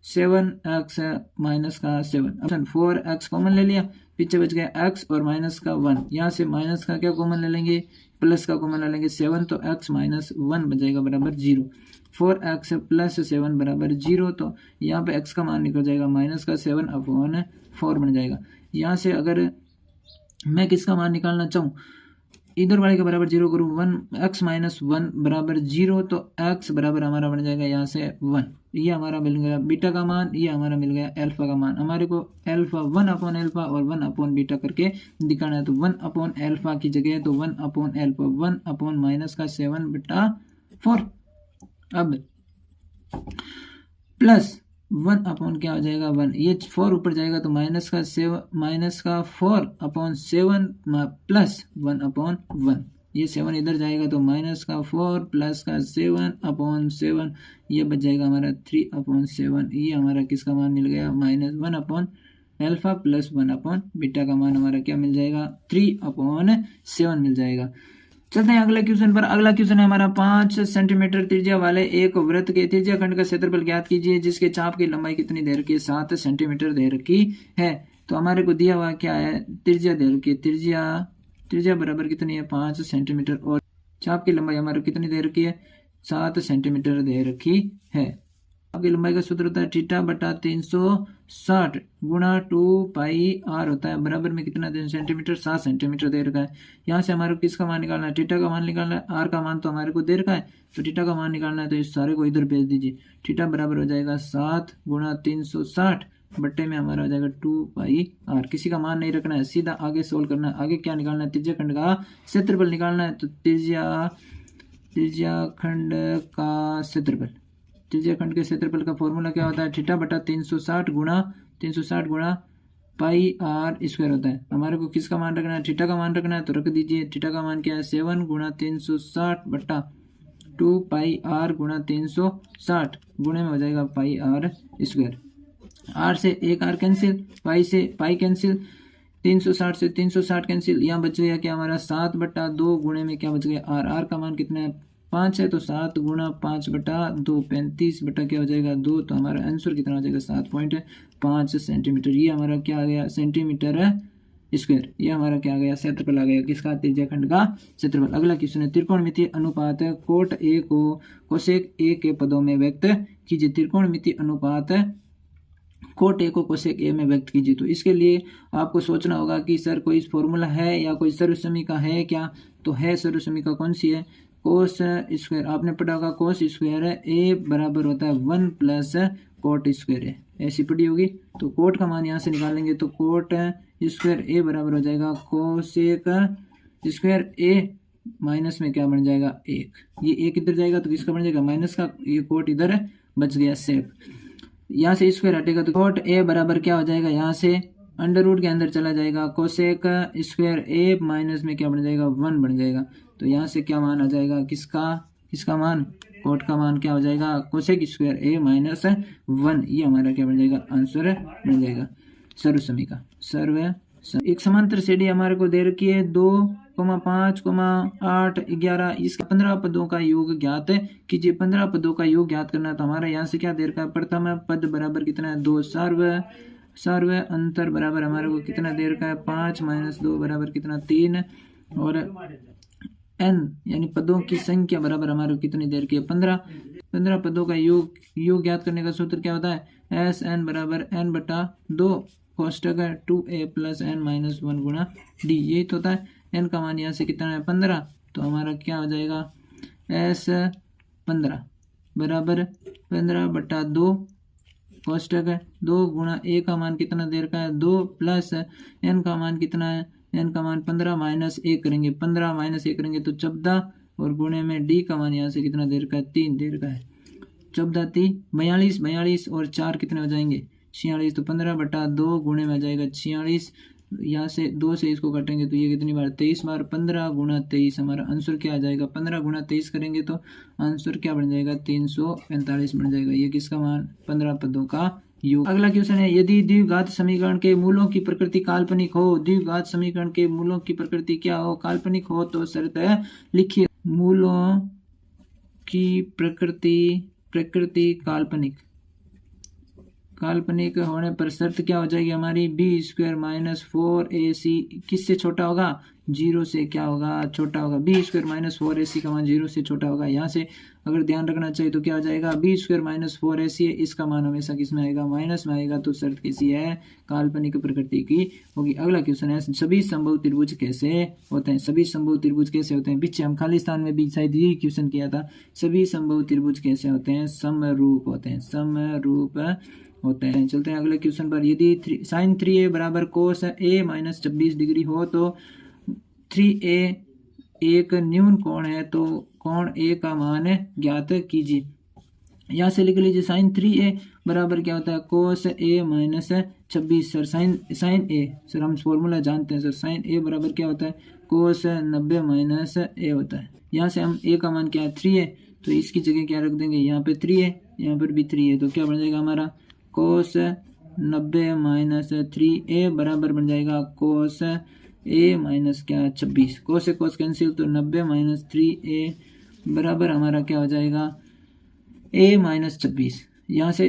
7x माइनस का 7। ऑप्शन 4x कॉमन ले लिया, पीछे बच गया x और माइनस का 1। यहाँ से माइनस का क्या कॉमन ले लेंगे, प्लस का कॉमन ले लेंगे 7, तो x माइनस 1 बन जाएगा बराबर 0। 4x प्लस 7 बराबर 0, तो यहाँ पे x का मान निकल जाएगा माइनस का 7/4 बन जाएगा। यहाँ से अगर मैं किसका मान निकालना चाहूँ, इधर वाले के बराबर 0 करूँ, 1x माइनस 1 बराबर 0, तो x बराबर हमारा बन जाएगा यहाँ से 1। ये हमारा मिल गया बीटा का मान, ये हमारा मिल गया अल्फा का मान। हमारे को अल्फा 1/अल्फा और 1/बीटा करके दिखाना है, तो 1/अल्फा की जगह तो 1/अल्फा 1/ माइनस का 7/4। अब प्लस 1/ क्या हो जाएगा 1, ये 4 ऊपर जाएगा तो माइनस का 4/7 प्लस 1/1। ये 7 इधर जाएगा तो माइनस का 4 प्लस का 7/7, ये बच जाएगा हमारा 3/7। ये हमारा किसका मान मिल गया, माइनस 1/अल्फा प्लस 1/बीटा का मान हमारा क्या मिल जाएगा, 3/7 मिल जाएगा। चलते हैं अगले क्वेश्चन पर। अगला क्वेश्चन है हमारा 5 सेंटीमीटर त्रिज्या वाले एक वृत्त के त्रिज्या खंड का क्षेत्रफल ज्ञात कीजिए जिसके चाप की लंबाई कितनी दे रखी है, 7 सेंटीमीटर दे रखी है। तो हमारे को दिया हुआ क्या है, त्रिज्या दे रखी है, त्रिज्या बराबर कितनी है 5 सेंटीमीटर, और चाप की लंबाई हमारे कितनी दे रखी है, 7 सेंटीमीटर दे रखी है। आपकी लंबाई का सूत्र होता है θ/360 गुणा 2πr होता है, बराबर में कितना सेंटीमीटर, 7 सेंटीमीटर दे रखा है। यहाँ से हमारे को किसका मान निकालना है, थीटा का मान निकालना है। आर का मान तो हमारे को दे रखा है, तो थीटा का मान निकालना है, तो इस सारे को इधर भेज दीजिए। थीटा बराबर हो जाएगा 7 गुणा 360 बट्टे में हमारा हो जाएगा 2πr। किसी का मान नहीं रखना है, सीधा आगे सोल्व करना है। आगे क्या निकालना है, त्रिज्या खंड का क्षेत्रफल निकालना है। तो त्रिज्या खंड का क्षेत्रफल, त्रिज्या खंड के क्षेत्रफल का फॉर्मूला क्या होता है, θ/360 गुणा πr² होता है। हमारे को किसका मान रखना है, थीटा का मान रखना है, तो रख दीजिए। थीटा का मान क्या है, 7 गुणा 360 बट्टा 2πr गुणा 360 गुणे में हो जाएगा πr²। r से एक r कैंसिल, पाई से पाई कैंसिल, 360 से 360 कैंसिल। यहाँ बच गया क्या हमारा 7/2 गुणे में क्या बच गया r का मान कितना है 5 है, तो 7 गुणा 5/2 35 बटा क्या हो जाएगा 2, तो हमारा आंसर कितना हो जाएगा 7.5 सेंटीमीटर। ये हमारा क्या आ गया, सेंटीमीटर स्क्वायर। ये हमारा क्या आ गया, क्षेत्रफल आ गया किसका, त्रिज्या खंड का क्षेत्रफल। अगला क्वेश्चन है त्रिकोणमितीय अनुपात कोट ए को कोसेक ए के पदों में व्यक्त कीजिए। त्रिकोणमितीय अनुपात कोट ए को कोसेक ए में व्यक्त कीजिए। तो इसके लिए आपको सोचना होगा कि सर कोई फॉर्मूला है या कोई सर्वसमीका है क्या, तो है सर्वसमीका कौन सी है, कोस स्क्वायर। आपने पढ़ा होगा कोस स्क्वायर है ए बराबर होता है 1 प्लस कोट स्क्वायर है, ऐसी पढ़ी होगी। तो कोट का मान यहाँ से निकालेंगे तो कोट स्क्वायर ए बराबर हो जाएगा कोसेक स्क्वायर ए माइनस में क्या बन जाएगा 1। ये एक इधर जाएगा तो किसका बन जाएगा माइनस का, ये कोट इधर बच गया सेफ। यहाँ से स्क्वायर हटेगा तो कोट ए बराबर क्या हो जाएगा, यहाँ से अंडर रूट के अंदर चला जाएगा, कोसेक स्क्वायर ए माइनस में क्या बन जाएगा 1 बन जाएगा। तो यहाँ से क्या मान आ जाएगा, किसका मान, कोट का मान क्या हो जाएगा कोसेक स्क्वायर ए माइनस 1। ये हमारा क्या बन जाएगा, आंसर बन जाएगा सर्वसमीका। एक समांतर श्रेणी हमारे को दे रखी है 2, 5, 8, 11, इसका 15 पदों का योग ज्ञात कीजिए। 15 पदों का योग ज्ञात करना, तो हमारा यहाँ से क्या दे रखा है, प्रथम पद बराबर कितना है 2, सर्व अंतर बराबर हमारे को कितना दे रखा है 5 - 2 बराबर कितना 3, और n यानी पदों की संख्या बराबर हमारे को कितनी देर की है 15। 15 पदों का योग ज्ञात करने का सूत्र क्या होता है, SN बराबर n/2 कोष्टक 2a + n - 1 गुणा d। यही तो होता है। n का मान यहाँ से कितना है 15, तो हमारा क्या हो जाएगा S15 बराबर 15/2 कोष्टक 2 गुणा a का मान कितना देर का है 2 प्लस n का मान कितना है, n का मान 15 - 1 करेंगे, 15 - 1 करेंगे तो 14, और गुणे में d का मान यहाँ से कितना देर का है 3 देर का है। 14 3 42 और 4 कितने हो जाएंगे 46, तो 15/2 गुणे में आ जाएगा 46। यहाँ से 2 से इसको काटेंगे तो ये कितनी बार 23 बार, 15 गुणा 23 हमारा आंसर क्या आ जाएगा, 15 गुणा 23 करेंगे तो आंसर क्या बन जाएगा 345 बन जाएगा। ये किसका मान 15 पदों का योग। अगला क्वेश्चन है यदि द्विघात समीकरण के मूलों की प्रकृति काल्पनिक हो, द्विघात समीकरण के मूलों की प्रकृति क्या हो, काल्पनिक हो, तो शर्त है लिखिए। मूलों की प्रकृति काल्पनिक, काल्पनिक होने पर शर्त क्या हो जाएगी हमारी, b² माइनस 4ac किससे छोटा होगा, 0 से क्या होगा, छोटा होगा। b² माइनस 4ac का मान 0 से छोटा होगा। यहाँ से अगर ध्यान रखना चाहिए तो क्या हो जाएगा, b² माइनस 4ac है, इसका मान हमेशा किस में आएगा, माइनस में आएगा। तो शर्त कैसी है, काल्पनिक प्रकृति की होगी। अगला क्वेश्चन है, सभी संभव त्रिभुज कैसे होते हैं। सभी संभव त्रिभुज कैसे होते हैं, पीछे हम खाली स्थान में भी शायद यही क्वेश्चन किया था। सभी संभव त्रिभुज कैसे होते हैं, समरूप होते हैं, समरूप होते हैं। चलते हैं अगले क्वेश्चन पर। यदि साइन 3a बराबर कोस a माइनस 26 डिग्री हो तो 3a एक न्यून कोण है, तो कोण a का मान ज्ञात कीजिए। यहाँ से लिख लीजिए साइन 3a बराबर क्या होता है, cos a minus 26। Sir sine a, sir हम फॉर्मूला जानते हैं सर, साइन a बराबर क्या होता है, कोस 90 माइनस a होता है। यहाँ से हम a का मान क्या है, 3 है, तो इसकी जगह क्या रख देंगे, यहाँ पे 3 है, यहाँ पर भी 3 है, तो क्या बन जाएगा हमारा, कोस 90 माइनस 3a बराबर बन जाएगा कोस a माइनस क्या 26। कोस से कोस कैंसिल, तो 90 माइनस 3a बराबर हमारा क्या हो जाएगा, a माइनस 26। यहाँ से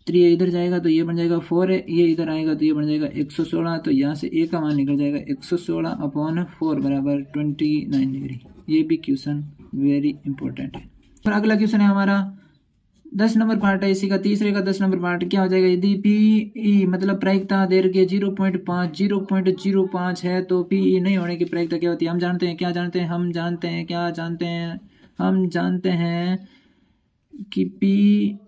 3 इधर जाएगा तो ये बन जाएगा 4 है, ये इधर आएगा तो ये बन जाएगा 116। तो यहाँ से a का मान निकल जाएगा 116/4 बराबर 29 डिग्री। ये भी क्वेश्चन वेरी इंपॉर्टेंट है। और अगला क्वेश्चन है हमारा 10 नंबर पार्ट है इसी का, तीसरे का 10 नंबर पार्ट क्या हो जाएगा। यदि पी मतलब प्रायिकता दैर्घ्य 0.5 है तो पी नहीं होने की प्रायिकता क्या होती है। हम जानते हैं, क्या जानते हैं, हम जानते हैं कि पी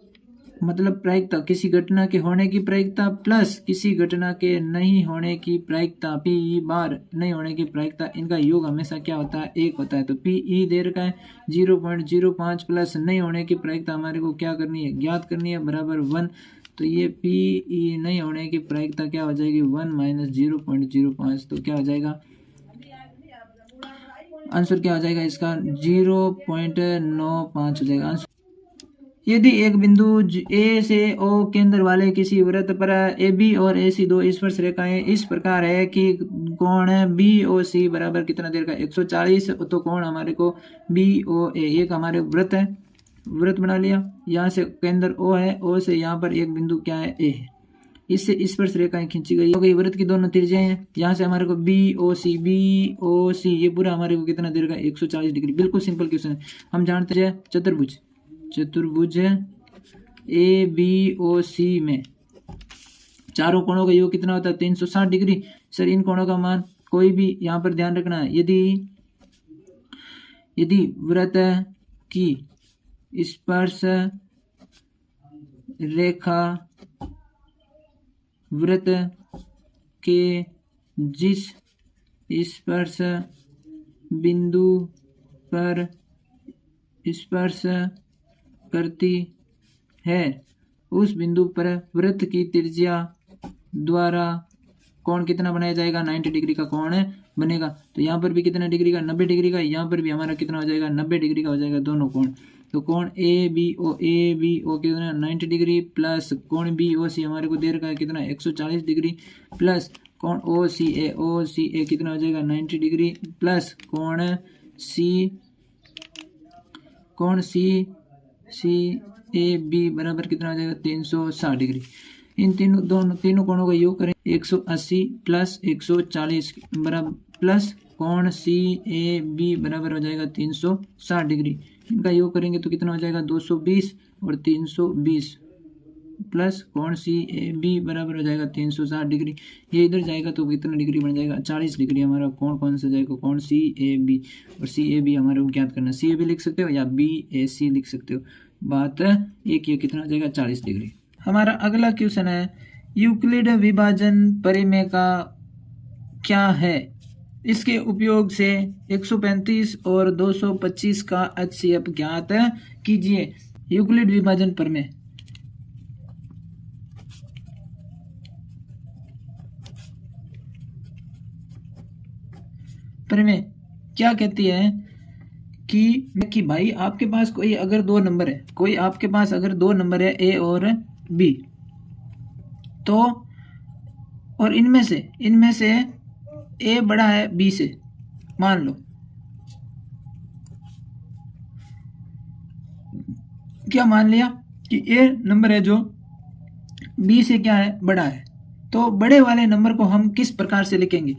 मतलब प्रायिकता किसी घटना के होने की प्रायिकता प्लस किसी घटना के नहीं होने की प्रायिकता, पी बार नहीं होने की प्रायिकता, इनका योग हमेशा क्या होता है, 1 होता है। तो पी देर का है 0.05 प्लस नहीं होने की प्रायिकता हमारे को क्या करनी है, ज्ञात करनी है, बराबर 1। तो ये पी नहीं होने की प्रायिकता क्या हो जाएगी, 1 माइनस 0.05। तो क्या हो जाएगा आंसर, क्या हो जाएगा इसका 0.95 हो जाएगा आंसर। यदि एक बिंदु ए से ओ केंद्र वाले किसी वृत्त पर ए बी और ए सी दो स्पर्श रेखाएं इस प्रकार है कि कोण बी ओ सी बराबर कितना देर का 140। तो कोण हमारे को बी ओ ए, एक हमारे वृत्त है, वृत्त बना लिया, यहाँ से केंद्र ओ है, ओ से यहाँ पर एक बिंदु क्या है, ए है, इससे स्पर्श रेखाएं खींची गई हो गई। वृत्त की दोनों त्रिज्याएं हैं, यहाँ से हमारे को बी ओ सी ये पूरा हमारे को कितना देर का 140 डिग्री। बिल्कुल सिंपल क्वेश्चन है। हम जानते हैं चतुर्भुज ए बी ओ सी में चारों कोणों का योग कितना होता है, 360 डिग्री। सर इन कोणों का मान कोई भी यहाँ पर ध्यान रखना है, यदि वृत्त की स्पर्श रेखा वृत्त के जिस स्पर्श बिंदु पर स्पर्श करती है उस बिंदु पर वृत्त की त्रिज्या द्वारा कोण कितना बनाया जाएगा, 90 डिग्री का कोण बनेगा। तो यहाँ पर भी कितना डिग्री का, 90 डिग्री का, यहाँ पर भी हमारा कितना हो जाएगा, 90 डिग्री का हो जाएगा दोनों कोण। तो कोण ए बी ओ कितना 90 डिग्री प्लस कोण बी ओ सी हमारे को दे रखा है कितना 140 डिग्री प्लस कोण ओ सी ए कितना हो जाएगा 90 डिग्री प्लस कोण सी ए बी बराबर कितना हो जाएगा 360 डिग्री। इन तीनों कोणों का योग करें 180 प्लस 140 बराबर प्लस कोण सी ए बी बराबर हो जाएगा 360 डिग्री। इनका योग करेंगे तो कितना हो जाएगा 220 और 320 प्लस कोण सी ए बी बराबर हो जाएगा 360 डिग्री। ये इधर जाएगा तो कितना डिग्री बन जाएगा 40 डिग्री। हमारा कोण कौन सा जाएगा, कोण सी ए बी, और सी ए बी हमारे को ज्ञात करना। सी ए बी लिख सकते हो या बी ए सी लिख सकते हो। बात एक ये कितना हो जाएगा 40 डिग्री। हमारा अगला क्वेश्चन है यूक्लिड विभाजन परिमेय का क्या है, इसके उपयोग से 135 और 225 का HCF ज्ञात कीजिए। यूक्लिड विभाजन प्रमेय क्या कहती है कि भाई आपके पास कोई अगर दो नंबर है, है ए और बी, तो और इनमें से ए बड़ा है बी से, मान लो क्या मान लिया कि ए नंबर है जो बी से क्या है, बड़ा है। तो बड़े वाले नंबर को हम किस प्रकार से लिखेंगे,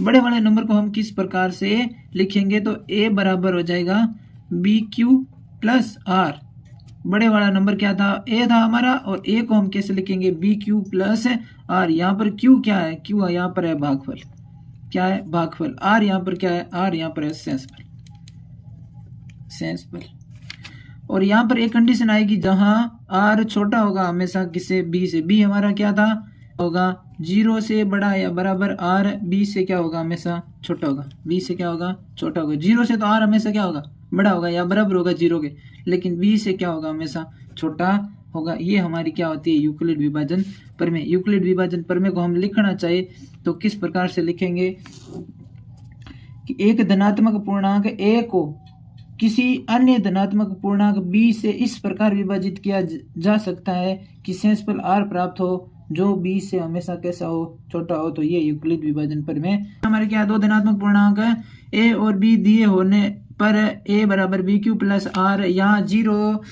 बड़े वाले नंबर को हम किस प्रकार से लिखेंगे, तो ए बराबर हो जाएगा बी क्यू प्लस आर। बड़े वाला नंबर क्या था, ए था हमारा, और ए को हम कैसे लिखेंगे, बी क्यू प्लस आर। यहाँ पर क्यू क्या है, क्यू यहाँ पर है भागफल, क्या है, भागफल। आर यहाँ पर क्या है, आर यहाँ पर है सेंसफल, सेंसफल। और यहाँ पर एक कंडीशन आएगी जहां आर छोटा होगा हमेशा किससे, बी से। बी हमारा क्या था, होगा 0 से बड़ा या बराबर, आर बी से क्या होगा, हमेशा छोटा होगा, बी से क्या होगा, छोटा होगा। 0 से तो आर हमेशा क्या होगा, बड़ा होगा या बराबर होगा 0 के, लेकिन बी से क्या होगा, हमेशा छोटा होगा। ये हमारी क्या होती है, यूक्लिड विभाजन प्रमेय। यूक्लिड विभाजन प्रमेय को हम लिखना चाहिए तो किस प्रकार से लिखेंगे कि एक धनात्मक पूर्णांक ए को किसी अन्य धनात्मक पूर्णांक बी से इस प्रकार विभाजित किया जा सकता है कि शेषफल आर प्राप्त हो जो बी से हमेशा कैसा हो, छोटा हो। तो ये यूक्लिड विभाजन प्रमेय। हमारे क्या दो धनात्मक पूर्णांक है ए और बी दिए होने पर ए बराबर बी क्यू प्लस आर, यहाँ 0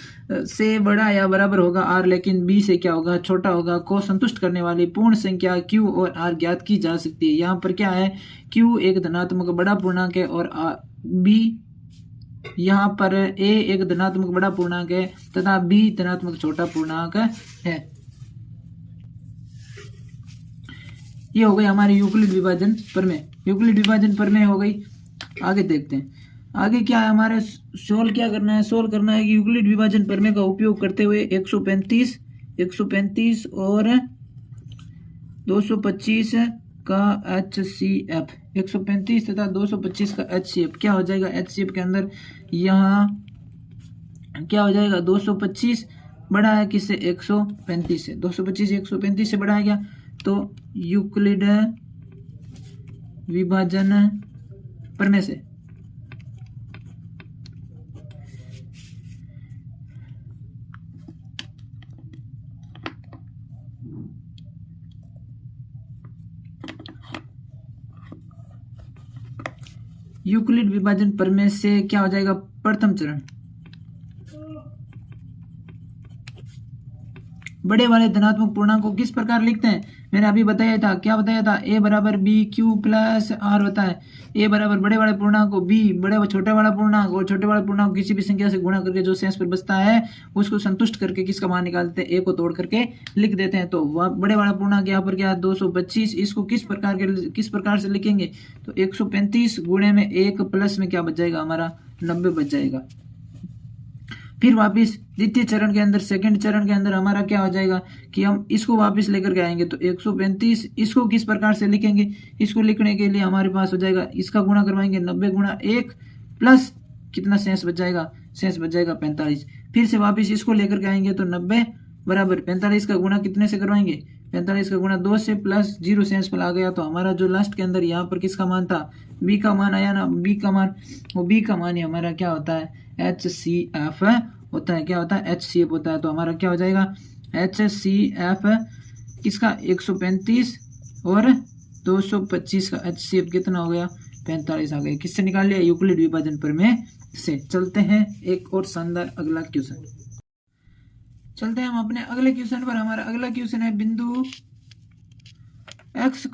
से बड़ा या बराबर होगा आर, लेकिन बी से क्या होगा, छोटा होगा, को संतुष्ट करने वाली पूर्ण संख्या क्यू और आर ज्ञात की जा सकती है। यहाँ पर क्या है, क्यू एक धनात्मक बड़ा पूर्णांक है और बी, यहाँ पर ए एक धनात्मक बड़ा पूर्णांक है तथा बी धनात्मक छोटा पूर्णांक है। ये हो गई हमारी यूक्लिड विभाजन प्रमेय। यूक्लिड विभाजन प्रमेय हो गई। आगे देखते हैं, आगे क्या है हमारे, सोल्व क्या करना है, सोल्व करना है कि यूक्लिड विभाजन प्रमेय का उपयोग करते हुए 135 और 225 का HCF, 135 तथा 225 का HCF क्या हो जाएगा, HCF के अंदर यहाँ क्या हो जाएगा, 225 बड़ा है किससे, 135 से। 225 135 से बड़ा है क्या, तो यूक्लिड विभाजन प्रमेय से यूक्लिड विभाजन प्रमेय से क्या हो जाएगा, प्रथम चरण बड़े वाले धनात्मक पूर्णांक को किस प्रकार लिखते हैं, मैंने अभी बताया था, क्या बताया था, ए बराबर बी क्यू प्लस आर होता है। ए बराबर बड़े वाले पूर्णांक को बी, बड़े व छोटे वाला पूर्णांक और छोटे वाले पूर्णांक को किसी भी संख्या से गुणा करके जो शेष पर बचता है उसको संतुष्ट करके किसका मान निकालते हैं, ए को तोड़ करके लिख देते हैं। तो बड़े वाला पूर्णांक यहाँ पर क्या है, 225। इसको किस प्रकार से लिखेंगे, तो 135 गुणे में 1 प्लस में क्या बच जाएगा, हमारा 90 बच जाएगा। फिर वापिस द्वितीय चरण के अंदर, सेकंड चरण के अंदर हमारा क्या हो जाएगा कि हम इसको वापस लेकर के आएंगे। तो 135 इसको किस प्रकार से लिखेंगे, इसको लिखने के लिए हमारे पास हो जाएगा, इसका गुणा करवाएंगे 90 गुणा 1 प्लस कितना शेष बच जाएगा, शेष बच जाएगा 45। फिर से वापस इसको लेकर के आएंगे तो 90 बराबर 45 का गुणा कितने से करवाएंगे, 45 का गुणा 2 से प्लस 0 शेषफल आ गया। तो हमारा जो लास्ट के अंदर यहाँ पर किसका मान था, बी का मान आया ना, बी का मान, वो बी का मान ही हमारा क्या होता है, HCF होता है। क्या होता है, HCF होता है। तो हमारा क्या हो जाएगा, HCF किसका, 135 और 225 का HCF कितना हो गया, 45 आ गया। किससे निकाल लिया, यूक्लिड विभाजन प्रमेय से। चलते हैं एक और शानदार अगला क्वेश्चन, चलते हैं हम अपने अगले क्वेश्चन पर। हमारा अगला क्वेश्चन है बिंदु x,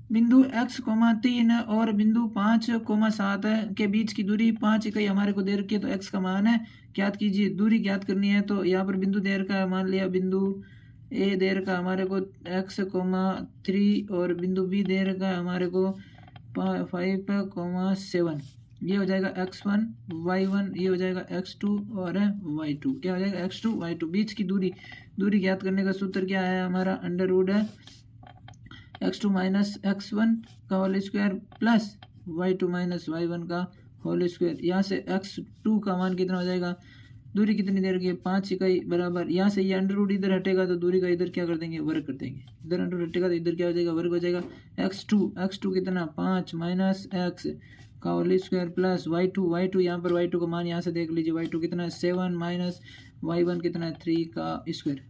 बिंदु x, 3 और बिंदु 5, 7 के बीच की दूरी 5 इकाई हमारे को दे रखी है। तो x का मान है ज्ञात कीजिए, दूरी ज्ञात करनी है। तो यहाँ पर बिंदु दे रखा है, मान लिया बिंदु a दे रखा है हमारे को x, 3 और बिंदु b दे रखा है हमारे को 5, 7। ये हो जाएगा x1 y1, ये हो जाएगा x2 और y2। क्या हो जाएगा, x2 y2। बीच की दूरी ज्ञात करने का सूत्र क्या है हमारा, अंडर रूट है x2 माइनस x1 का whole square plus y2 minus y1 का होल स्क्वायर। यहाँ से x2 का मान कितना हो जाएगा, दूरी कितनी दे रखी है, 5 इकाई बराबर, यहाँ से ये अंडर रूट इधर हटेगा तो दूरी का इधर क्या कर देंगे, वर्ग कर देंगे। इधर अंडर रूट हटेगा तो इधर क्या हो जाएगा, वर्ग हो जाएगा। x2 कितना, 5 माइनस x का होल स्क्वायर प्लस y2 यहाँ पर y2 का मान यहाँ से देख लीजिए, y2 कितना है 7 माइनस y1 कितना है 3 का स्क्वायर।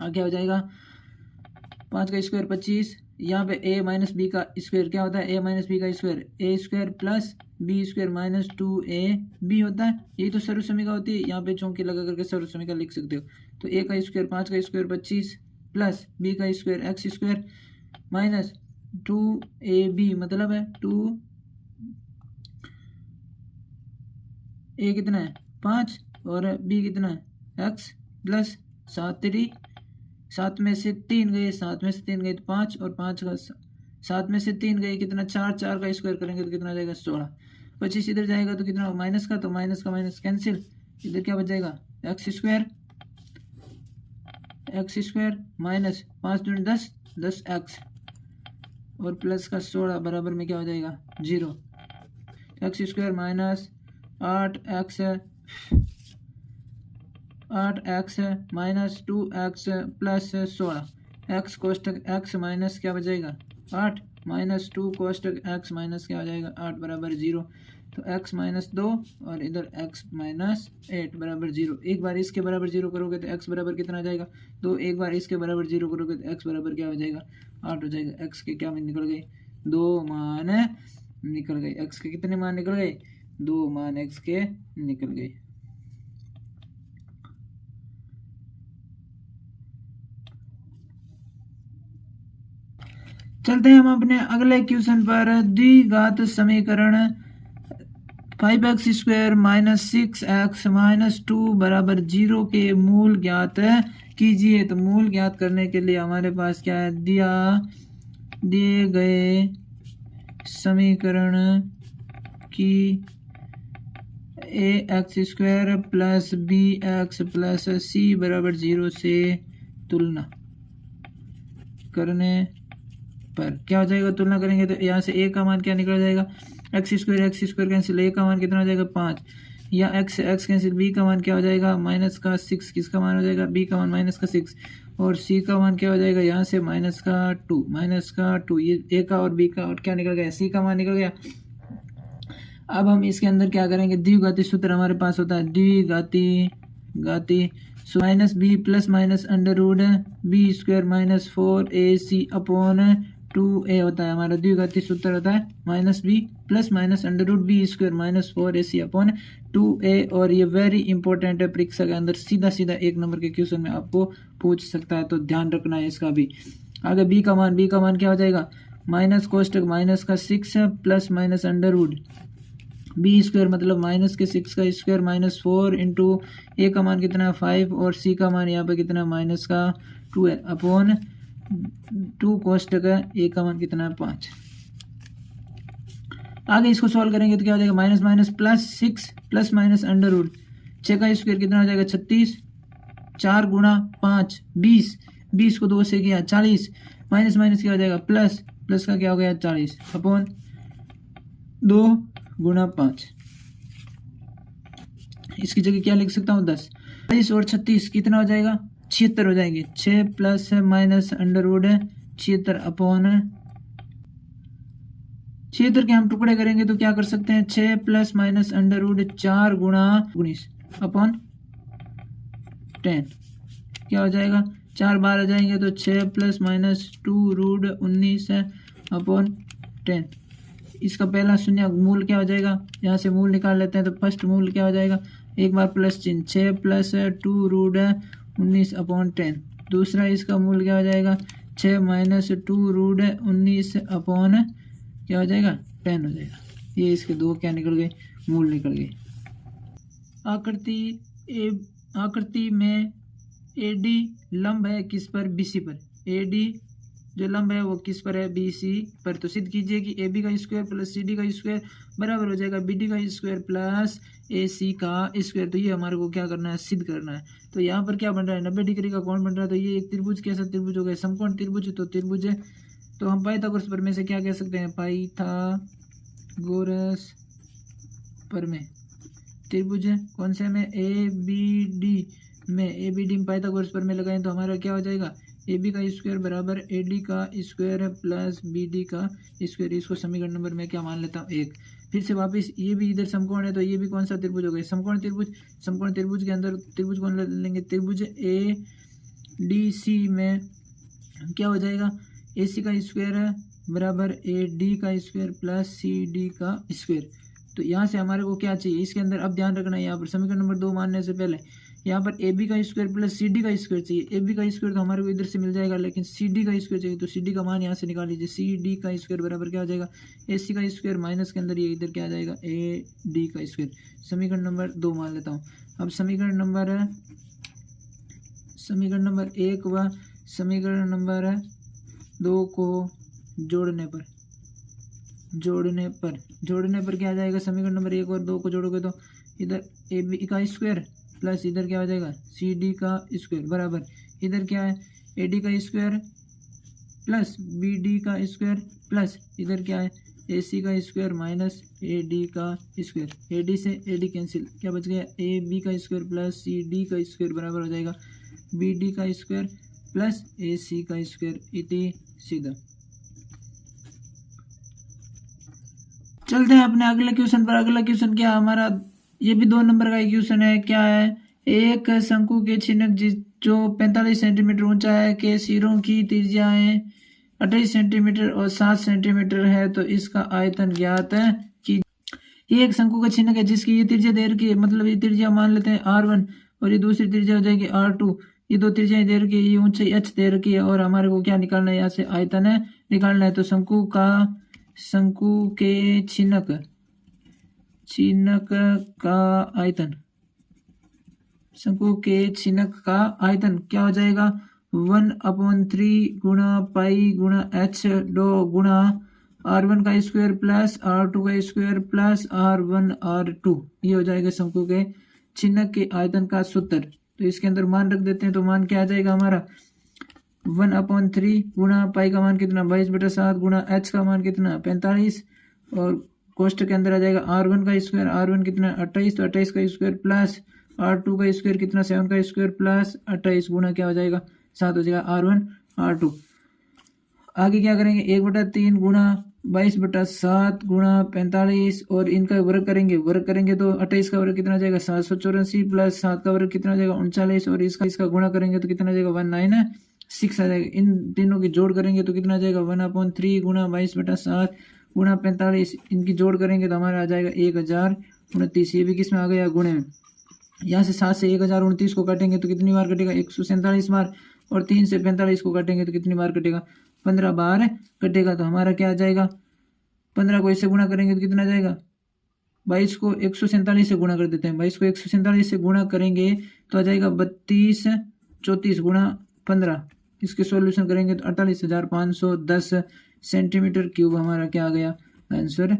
आगे हो जाएगा 5 का स्क्वायर 25, यहाँ पे a माइनस बी का स्क्वायर क्या होता है, a माइनस बी का square A square plus B square minus 2ab होता है। यही तो सर्वसमीका होती है। यहाँ पे चौंकी लगा करके सर्वसमीका लिख सकते हो। तो a का स्क्वायर 5 का स्क्वायर 25 प्लस b का square x square minus 2ab मतलब है 2a कितना है 5 और b कितना है x प्लस 7 में से 3 गए, 7 में से 3 गए तो 5 और 5 का 7 में से 3 गए कितना 4, 4 का स्क्वायर करेंगे तो कितना आ जाएगा 16। 25 इधर जाएगा तो कितना माइनस का, तो माइनस का माइनस कैंसिल, इधर क्या बच जाएगा एक्स स्क्वायर माइनस 5 दूनी 10 10x और प्लस का 16 बराबर में क्या हो जाएगा 0। X square minus 8x minus 2x plus 16 x कोष्टक x minus क्या बचेगा 8 माइनस 2 कोष्टक x माइनस क्या हो जाएगा 8 बराबर 0। तो x माइनस 2 और इधर x माइनस 8 बराबर 0। एक बार इसके बराबर 0 करोगे तो x बराबर कितना आ जाएगा 2। एक बार इसके बराबर 0 करोगे तो x बराबर क्या हो जाएगा 8 हो जाएगा। x के क्या मान निकल गए 2 मान निकल गए। x के कितने मान निकल गए 2 मान x के निकल गए। चलते हैं हम अपने अगले क्वेश्चन पर। द्विघात समीकरण 5x square minus 6x minus 2 बराबर 0 के मूल ज्ञात कीजिए। तो मूल ज्ञात करने के लिए हमारे पास क्या है दिए गए समीकरण की ax square plus bx plus c बराबर 0 से तुलना करने पर क्या हो जाएगा। तुलना करेंगे तो यहाँ से a का मान क्या निकल जाएगा एक्स स्क्वायर कैंसिल, a का मान कितना हो जाएगा 5, या x कैंसिल, b का मान क्या हो जाएगा माइनस का 6, किसका मान हो जाएगा b का मान माइनस का 6 और c का मान क्या हो जाएगा यहाँ से माइनस का 2। ये a का और b का और क्या निकल गया c का मान निकल गया। अब हम इसके अंदर क्या करेंगे द्विघाती सूत्र हमारे पास होता है द्विघाती minus B plus minus under root B square minus 4ac upon 2a होता है। हमारा द्विघाती सूत्र होता है minus B plus minus under root B square minus 4ac upon 2a। और ये वेरी इंपॉर्टेंट है, परीक्षा के अंदर सीधा एक नंबर के क्वेश्चन में आपको पूछ सकता है, तो ध्यान रखना है इसका भी। आगे b का मान क्या हो जाएगा माइनस कोष्टक माइनस का 6 plus minus under root B square मतलब माइनस के 6 का स्क्वायर माइनस 4 इंटू ए का मान कितना है 5 और सी का मान यहाँ पे कितना माइनस का 2 है अपॉन 2 कोष्टक है ए का मान कितना है 5। आगे इसको सॉल्व करेंगे तो क्या हो जाएगा minus minus plus 6 plus minus under root 6 का स्क्वायर कितना हो जाएगा 36, 4 गुणा 5 20 को 2 से किया 40, माइनस माइनस क्या हो जाएगा प्लस का क्या हो गया 40 अपॉन 2 गुणा 5। इसकी जगह क्या लिख सकता हूँ 10। 40 और 36 कितना हो जाएगा 76 हो जाएंगे। 6 plus minus under root 76 upon 76 के हम टुकड़े करेंगे तो क्या कर सकते हैं 6 प्लस माइनस अंडर रूट 4 गुणा 19 अपॉन 10 क्या हो जाएगा 4 बार आ जाएंगे तो 6 प्लस माइनस 2 रूट 19 अपॉन 10। इसका पहला शून्य मूल क्या हो जाएगा यहाँ से मूल निकाल लेते हैं तो फर्स्ट मूल क्या हो जाएगा एक बार प्लस चिन्ह 6 प्लस 2 रूट 19 अपॉन 10। दूसरा इसका मूल क्या हो जाएगा 6 माइनस 2 रूट 19 अपॉन क्या हो जाएगा 10 हो जाएगा। ये इसके दो क्या निकल गए मूल निकल गए। आकृति में AD लंब है किस पर BC पर। AD जो लंब है वो किस पर है BC पर। तो सिद्ध कीजिए कि AB का स्क्वायर प्लस CD का स्क्वायर बराबर हो जाएगा BD का स्क्वायर प्लस AC का स्क्वायर। तो ये हमारे को क्या करना है सिद्ध करना है। तो यहाँ पर क्या बन रहा है 90 डिग्री का कोण बन रहा है। तो ये एक त्रिभुज कैसा त्रिभुज हो गया समकोण त्रिभुज। तो त्रिभुज है तो हम पाइथागोरस प्रमेय से क्या कह सकते हैं पाइथागोरस प्रमेय त्रिभुज है कौन से में ABD में पाइथागोरस प्रमेय लगाएं तो हमारा क्या हो जाएगा AB का स्क्वायर बराबर AD का स्क्वायर प्लस BD का स्क्वायर। इसको समीकरण नंबर में क्या मान लेता हूँ 1। फिर से वापस ये भी इधर समकोण है तो ये भी कौन सा त्रिभुज हो गया समकोण त्रिभुज के अंदर त्रिभुज कौन लेंगे त्रिभुज ADC में क्या हो जाएगा ए सी का स्क्वायर है बराबर ए डी का स्क्वायर प्लस सी डी का स्क्वायर। तो यहाँ से हमारे को क्या चाहिए इसके अंदर, अब ध्यान रखना है यहाँ पर समीकरण नंबर 2 मानने से पहले यहाँ पर ए बी का स्क्वायर प्लस सी डी का स्क्वायर चाहिए। ए बी का स्क्वायर तो हमारे को इधर से मिल जाएगा, लेकिन सी डी का स्क्वायर चाहिए, तो सी डी का मान यहाँ से निकाल लीजिए। सी डी का स्क्वायर बराबर क्या हो जाएगा, ए सी का स्क्वायर माइनस के अंदर ये इधर क्या आ जाएगा, ए डी का स्क्वायर। समीकरण नंबर 2 मान लेता हूँ। अब समीकरण नंबर 1 व समीकरण नंबर 2 को जोड़ने पर क्या आ जाएगा, समीकरण नंबर 1 और 2 को जोड़ोगे तो इधर ए बी का स्क्वायर प्लस इधर क्या हो जाएगा सी डी का स्क्वायर बराबर इधर क्या है ए डी का स्क्वायर प्लस बी डी का स्क्वायर प्लस इधर क्या है ए सी का स्क्वायर माइनस ए डी का स्क्वायर। ए डी से ए डी कैंसिल, क्या बच गया, ए बी का स्क्वायर प्लस सी डी का स्क्वायर बराबर हो जाएगा बी डी का स्क्वायर प्लस ए सी का स्क्वायर इति सीधा। चलते हैं अपने अगले क्वेश्चन पर। अगला क्वेश्चन क्या हमारा, ये भी 2 नंबर का एक क्वेश्चन है। क्या है, एक शंकु के छिनक जो 45 सेंटीमीटर ऊंचा है के सिरों की त्रिज्याएं 28 सेंटीमीटर और 7 सेंटीमीटर है, तो इसका आयतन ज्ञात है कि। ये एक शंकु का छिनक है जिसकी ये त्रिज्या दे रखी है, मतलब ये त्रिज्या मान लेते हैं R1 और ये दूसरी त्रिज्या हो जाएगी R2। ये 2 त्रिज्याएं दे रखी है, ये ऊंचाई h दे रखी है और हमारे को क्या निकालना है, यहाँ से आयतन है निकालना है। तो शंकु के छिनक का आयतन, शंकु के छिनक का आयतन क्या हो जाएगा 1/3 गुणा पाई गुणा h डो गुणा R1 का स्क्वायर प्लस R2 का स्क्वायर प्लस R1 R2। ये हो जाएगा शंकु के छिनक के आयतन का सूत्र। तो इसके अंदर मान रख देते हैं, तो मान क्या आ जाएगा हमारा 1/3 गुणा पाई का मान कितना 22/7 गुणा h का मान कितना 45 और कोष्टक के अंदर आ जाएगा R1 का स्क्वायर, R1 कितना 28, तो 28 का स्क्वायर प्लस R2 का स्क्वायर कितना 7 का स्क्वायर प्लस 28 गुणा क्या हो जाएगा 7 हो जाएगा R1 R2। आगे क्या करेंगे 1/3 गुणा 22/7 गुणा 45 और इनका वर्ग करेंगे तो 28 का वर्ग कितना जाएगा 784 प्लस 7 का वर्ग कितना जाएगा 39 और इसका गुणा करेंगे तो कितना जाएगा 196 आ जाएगा। इन तीनों की जोड़ करेंगे तो कितना जाएगा 1/3 गुणा 22/7 गुणा 45, इनकी जोड़ करेंगे तो हमारा आ जाएगा 1029। ये भी किस में आ गया गुणे में। यहाँ से 7 से 1029 को काटेंगे तो कितनी बार कटेगा 147 बार और 3 से 45 को काटेंगे तो कितनी बार कटेगा 15 बार कटेगा। तो हमारा क्या आ जाएगा 15 को इससे गुणा करेंगे तो कितना जाएगा 22 को 147 से गुणा कर देते हैं, 22 को 147 से गुणा करेंगे तो आ जाएगा 32 34 गुणा 15। इसके सॉल्यूशन करेंगे तो 48,510 सेंटीमीटर क्यूब हमारा क्या आ गया आंसर।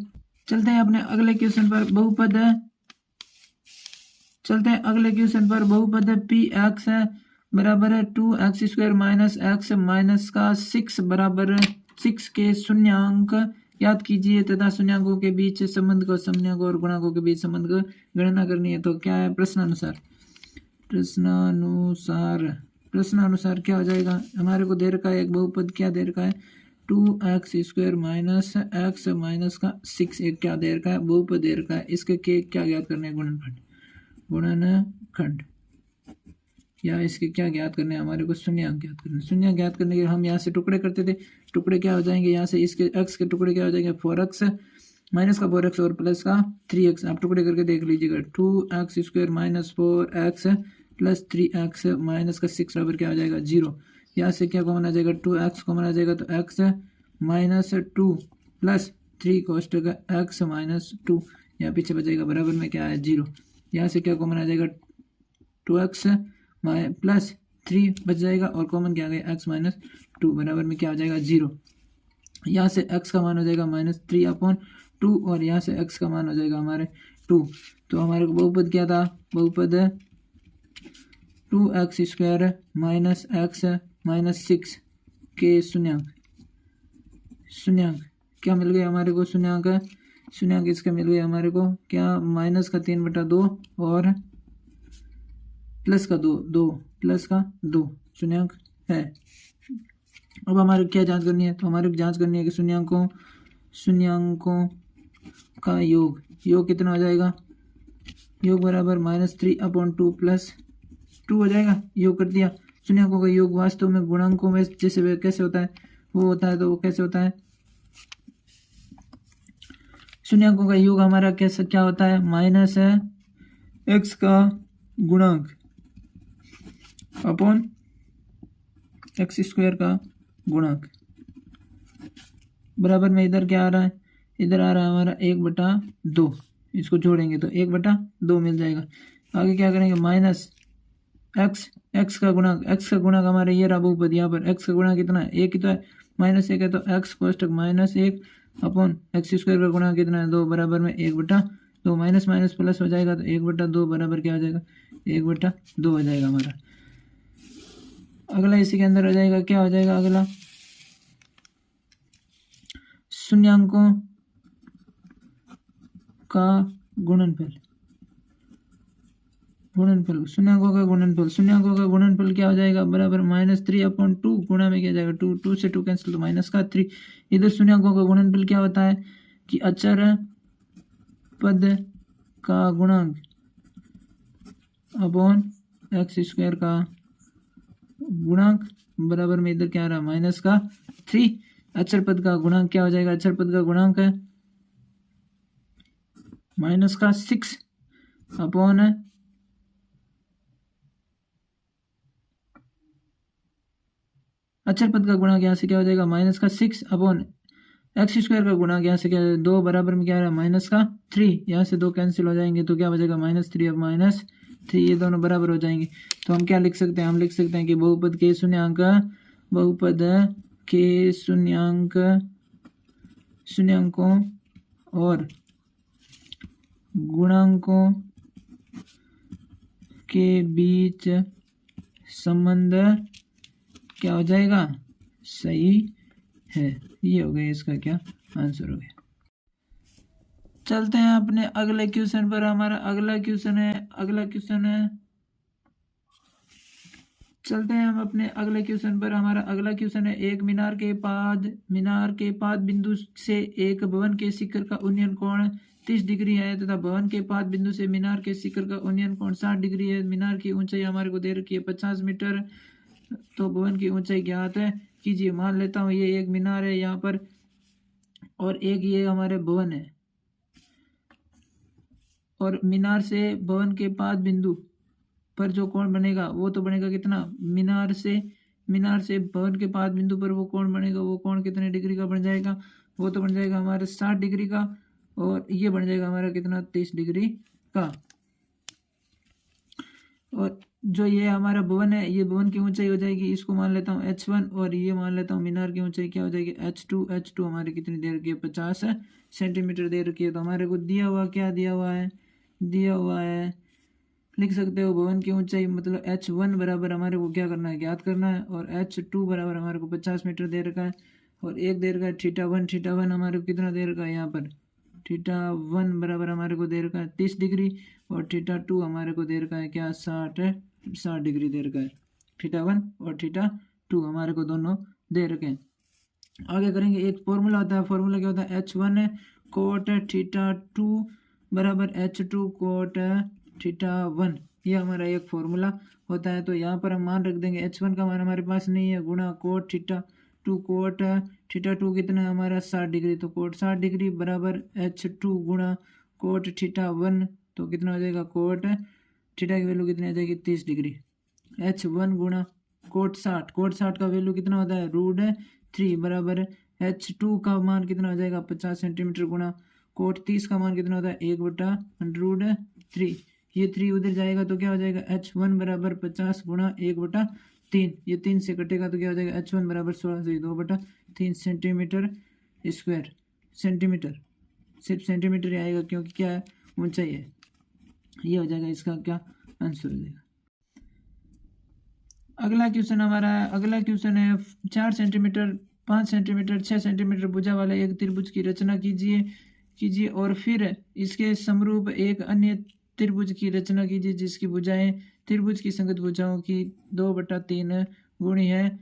चलते हैं अपने अगले क्वेश्चन पर। बहुपद पी एक्स बराबर है 2x² माइनस एक्स माइनस का 6 बराबर 6 के शून्यांक याद कीजिए तथा शून्यांकों के बीच संबंध को, समन्वयकों और गुणांकों के बीच संबंध को गणना करनी है। तो क्या है प्रश्नानुसार क्या हो जाएगा, हमारे को दे रखा है एक बहुपद, क्या दे रखा है 2x² माइनस एक्स माइनस का 6 एक क्या दे रखा है बहुपद दे रखा है। इसके क्या ज्ञात करने हैं गुणनखंड या इसके क्या ज्ञात करने हैं हमारे को शून्यांक ज्ञात करने। शून्यांक ज्ञात करने के हम यहाँ से टुकड़े करते थे, टुकड़े क्या हो जाएंगे यहाँ से इसके x के टुकड़े क्या हो जाएंगे 4x माइनस का 4x और प्लस का 3x। आप टुकड़े करके देख लीजिएगा 2x² minus 4x plus 3x minus का 6 बराबर क्या हो जाएगा 0। यहाँ से क्या कॉमन आ जाएगा 2x कॉमन आ जाएगा तो x minus 2 plus 3 कोष्टक x minus 2 यहाँ पीछे बचेगा बराबर में क्या है 0। यहाँ से क्या कॉमन आ जाएगा 2x प्लस 3 बच जाएगा और कॉमन क्या आ गया x माइनस 2 बराबर में क्या आ जाएगा 0। यहाँ से x का मान हो जाएगा -3/2 और यहाँ से x का मान हो जाएगा हमारे 2। तो हमारे को बहुपद क्या था, बहुपद 2x² माइनस x माइनस 6 के शून्यांक क्या मिल गया हमारे को, शून्यांक इसका मिल गया हमारे को क्या -3/2 और प्लस का 2 शून्यांक है। अब हमारे क्या जांच करनी है, तो हमारे को जांच करनी है कि शून्यांकों का योग कितना हो जाएगा, योग बराबर -3/2 प्लस 2 हो जाएगा। योग कर दिया। शून्यांकों का योग वास्तव में गुणांकों में जैसे कैसे होता है, वो होता है, तो वो कैसे होता है, शून्यंकों का योग हमारा कैसे क्या होता है, माइनस है एक्स का गुणांक अपॉन एक्स स्क्वायर का गुणांक बराबर में इधर क्या आ रहा है, इधर आ रहा है हमारा 1/2, इसको जोड़ेंगे तो 1/2 मिल जाएगा। आगे क्या करेंगे, माइनस एक्स का गुणांक हमारे ये रहा बहुपद, यहाँ पर एक्स का गुणांक कितना है, एक ही तो है, -1 है, तो एक्स कोष्टक -1 अपॉन एक्स स्क्वायर का गुणांक कितना है 2 बराबर में 1/2, माइनस माइनस प्लस हो जाएगा तो 1/2 बराबर क्या हो जाएगा 1/2 हो जाएगा हमारा। अगला इसी के अंदर हो जाएगा, क्या हो जाएगा अगला, शून्यंकों का गुणनफल, शून्यंकों का गुणनफल क्या हो जाएगा, बराबर -3/2 गुणा में क्या जाएगा 2 से 2 कैंसिल, तो -3। इधर शून्यंकों का गुणनफल क्या होता है कि अचर पद का गुणांक अपॉन एक्स स्क्वायर का गुणांक बराबर में इधर क्या आ रहा है -3। अचर पद का गुणांक क्या हो जाएगा, अचर पद का गुणांक है -6 अपॉन अचर पद का गुणांक यहाँ से क्या हो जाएगा -6 अपॉन एक्स स्क्वायर का गुणांक यहाँ से क्या 2 बराबर में क्या आ रहा है -3, यहाँ से 2 कैंसिल हो जाएंगे तो क्या बचेगा -3 अब -3, ये दोनों बराबर हो जाएंगे। तो हम क्या लिख सकते हैं, हम लिख सकते हैं कि बहुपद के शून्यंकों और गुणांकों के बीच संबंध क्या हो जाएगा, सही है। ये हो गया इसका क्या आंसर हो गया। चलते हैं अपने अगले क्वेश्चन पर। हमारा अगला क्वेश्चन है चलते हैं हम अपने अगले क्वेश्चन पर। हमारा अगला क्वेश्चन है, एक मीनार के पाद बिंदु से एक भवन के शिखर का उन्नयन कोण 30 डिग्री है तथा भवन के पाद बिंदु से मीनार के शिखर का उन्नयन कोण 60 डिग्री है। मीनार की ऊंचाई हमारे को दे रखी है 50 मीटर, तो भवन की ऊंचाई ज्ञात है कीजिए। मान लेता हूँ ये एक मीनार है यहाँ पर और एक ये हमारे भवन है, और मीनार से भवन के पाद बिंदु पर जो कोण बनेगा वो तो बनेगा कितना, मीनार से भवन के पाद बिंदु पर वो कोण बनेगा, वो कोण कितने डिग्री का बन जाएगा, वो तो बन जाएगा हमारे 60 डिग्री का, और ये बन जाएगा हमारा कितना 30 डिग्री का। और जो ये हमारा भवन है, ये भवन की ऊंचाई हो जाएगी, इसको मान लेता हूँ h1, और ये मान लेता हूँ मीनार की ऊंचाई क्या हो जाएगी h2 हमारी कितनी दे रखी है 50 सेंटीमीटर दे रखी है। तो हमारे को दिया हुआ है लिख सकते हो भवन की ऊंचाई मतलब h1 बराबर हमारे को क्या करना है, ज्ञात करना है, और h2 बराबर हमारे को 50 मीटर दे रखा है, और एक दे रखा है थीटा1 हमारे को कितना दे रखा है, यहाँ पर थीटा1 बराबर हमारे को दे रखा है 30 डिग्री, और थीटा2 हमारे को दे रखा है क्या 60 डिग्री दे रखा है। थीटा1 और थीटा2 हमारे को दोनों दे रखे हैं। आगे करेंगे, एक फॉर्मूला होता है, फॉर्मूला क्या होता है, h1 कोट थीटा2 बराबर h2 कोट थीटा1, ये हमारा एक फॉर्मूला होता है। तो यहाँ पर हम मान रख देंगे h1 का मान हमारे पास नहीं है, गुणा कोट थीटा2 कितना है हमारा 60 डिग्री, तो कोट 60 डिग्री बराबर h2 गुणा कोट थीटा1, तो कितना हो जाएगा कोट थीटा की वैल्यू कितनी आ जाएगी 30 डिग्री। h1 गुणा कोट 60 का वैल्यू कितना होता है √3 बराबर h2 का मान कितना हो जाएगा 50 सेंटीमीटर गुणा कोट 30 का मान कितना होता है 1/√3, ये 3 उधर जाएगा तो क्या हो जाएगा h1 बराबर 50 गुणा 1/3, ये 3 से कटेगा तो क्या हो जाएगा h1 बराबर 16 से 2/3 सेंटीमीटर स्क्वायर, सेंटीमीटर सिर्फ सेंटीमीटर ही आएगा क्योंकि क्या है ऊंचाई है। ये हो जाएगा इसका क्या आंसर हो जाएगा। अगला क्वेश्चन है 4 सेंटीमीटर 5 सेंटीमीटर 6 सेंटीमीटर भुजा वाले एक त्रिभुज की रचना कीजिए और फिर इसके समरूप एक अन्य त्रिभुज की रचना कीजिए जिसकी भुजाएं त्रिभुज की संगत भुजाओं की 2/3 गुणी है।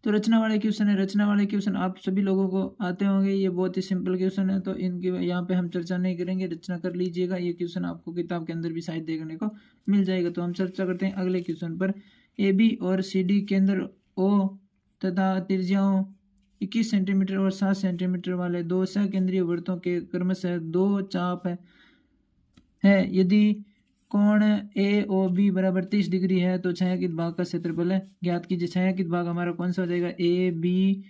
तो रचना वाले क्वेश्चन आप सभी लोगों को आते होंगे, ये बहुत ही सिंपल क्वेश्चन है, तो इनकी यहाँ पे हम चर्चा नहीं करेंगे, रचना कर लीजिएगा। ये क्वेश्चन आपको किताब के अंदर भी शायद देखने को मिल जाएगा। तो हम चर्चा करते हैं अगले क्वेश्चन पर। AB और CD केंद्र O तथा त्रिज्याओं 21 सेंटीमीटर और 7 सेंटीमीटर वाले दो सकेंद्रीय वृत्तों के क्रमशः दो चाप है। यदि कोण ए ओ बी बराबर 30 डिग्री है तो छायांकित भाग का क्षेत्रफल है ज्ञात कीजिए। छायांकित भाग हमारा कौन सा हो जाएगा, ए बी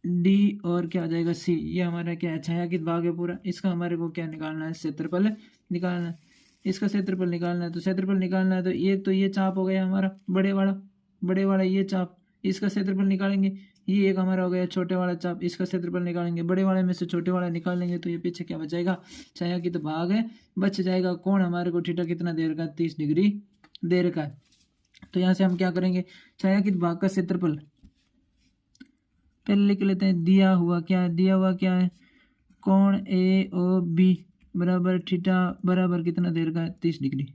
डी और क्या हो जाएगा सी। ये हमारा क्या है, छायांकित भाग है पूरा। इसका हमारे को क्या निकालना है, क्षेत्रफल निकालना है। इसका क्षेत्रफल निकालना है तो क्षेत्रफल निकालना है तो ये चाप हो गया हमारा बड़े वाला ये चाप, इसका क्षेत्रफल निकालेंगे। ये एक हमारा हो गया छोटे वाला चाप, इसका क्षेत्रफल निकालेंगे। बड़े वाले में से छोटे वाला निकालेंगे तो ये पीछे क्या बचेगा, छायांकित भाग है बच जाएगा। कोण हमारे को थीटा कितना दे रखा है, 30 डिग्री दे रखा है। तो यहाँ से हम क्या करेंगे, छायांकित भाग का क्षेत्रफल पहले लिख लेते हैं। दिया हुआ क्या है, कोण ए ओ बी बराबर थीटा बराबर कितना दे रखा है, 30 डिग्री।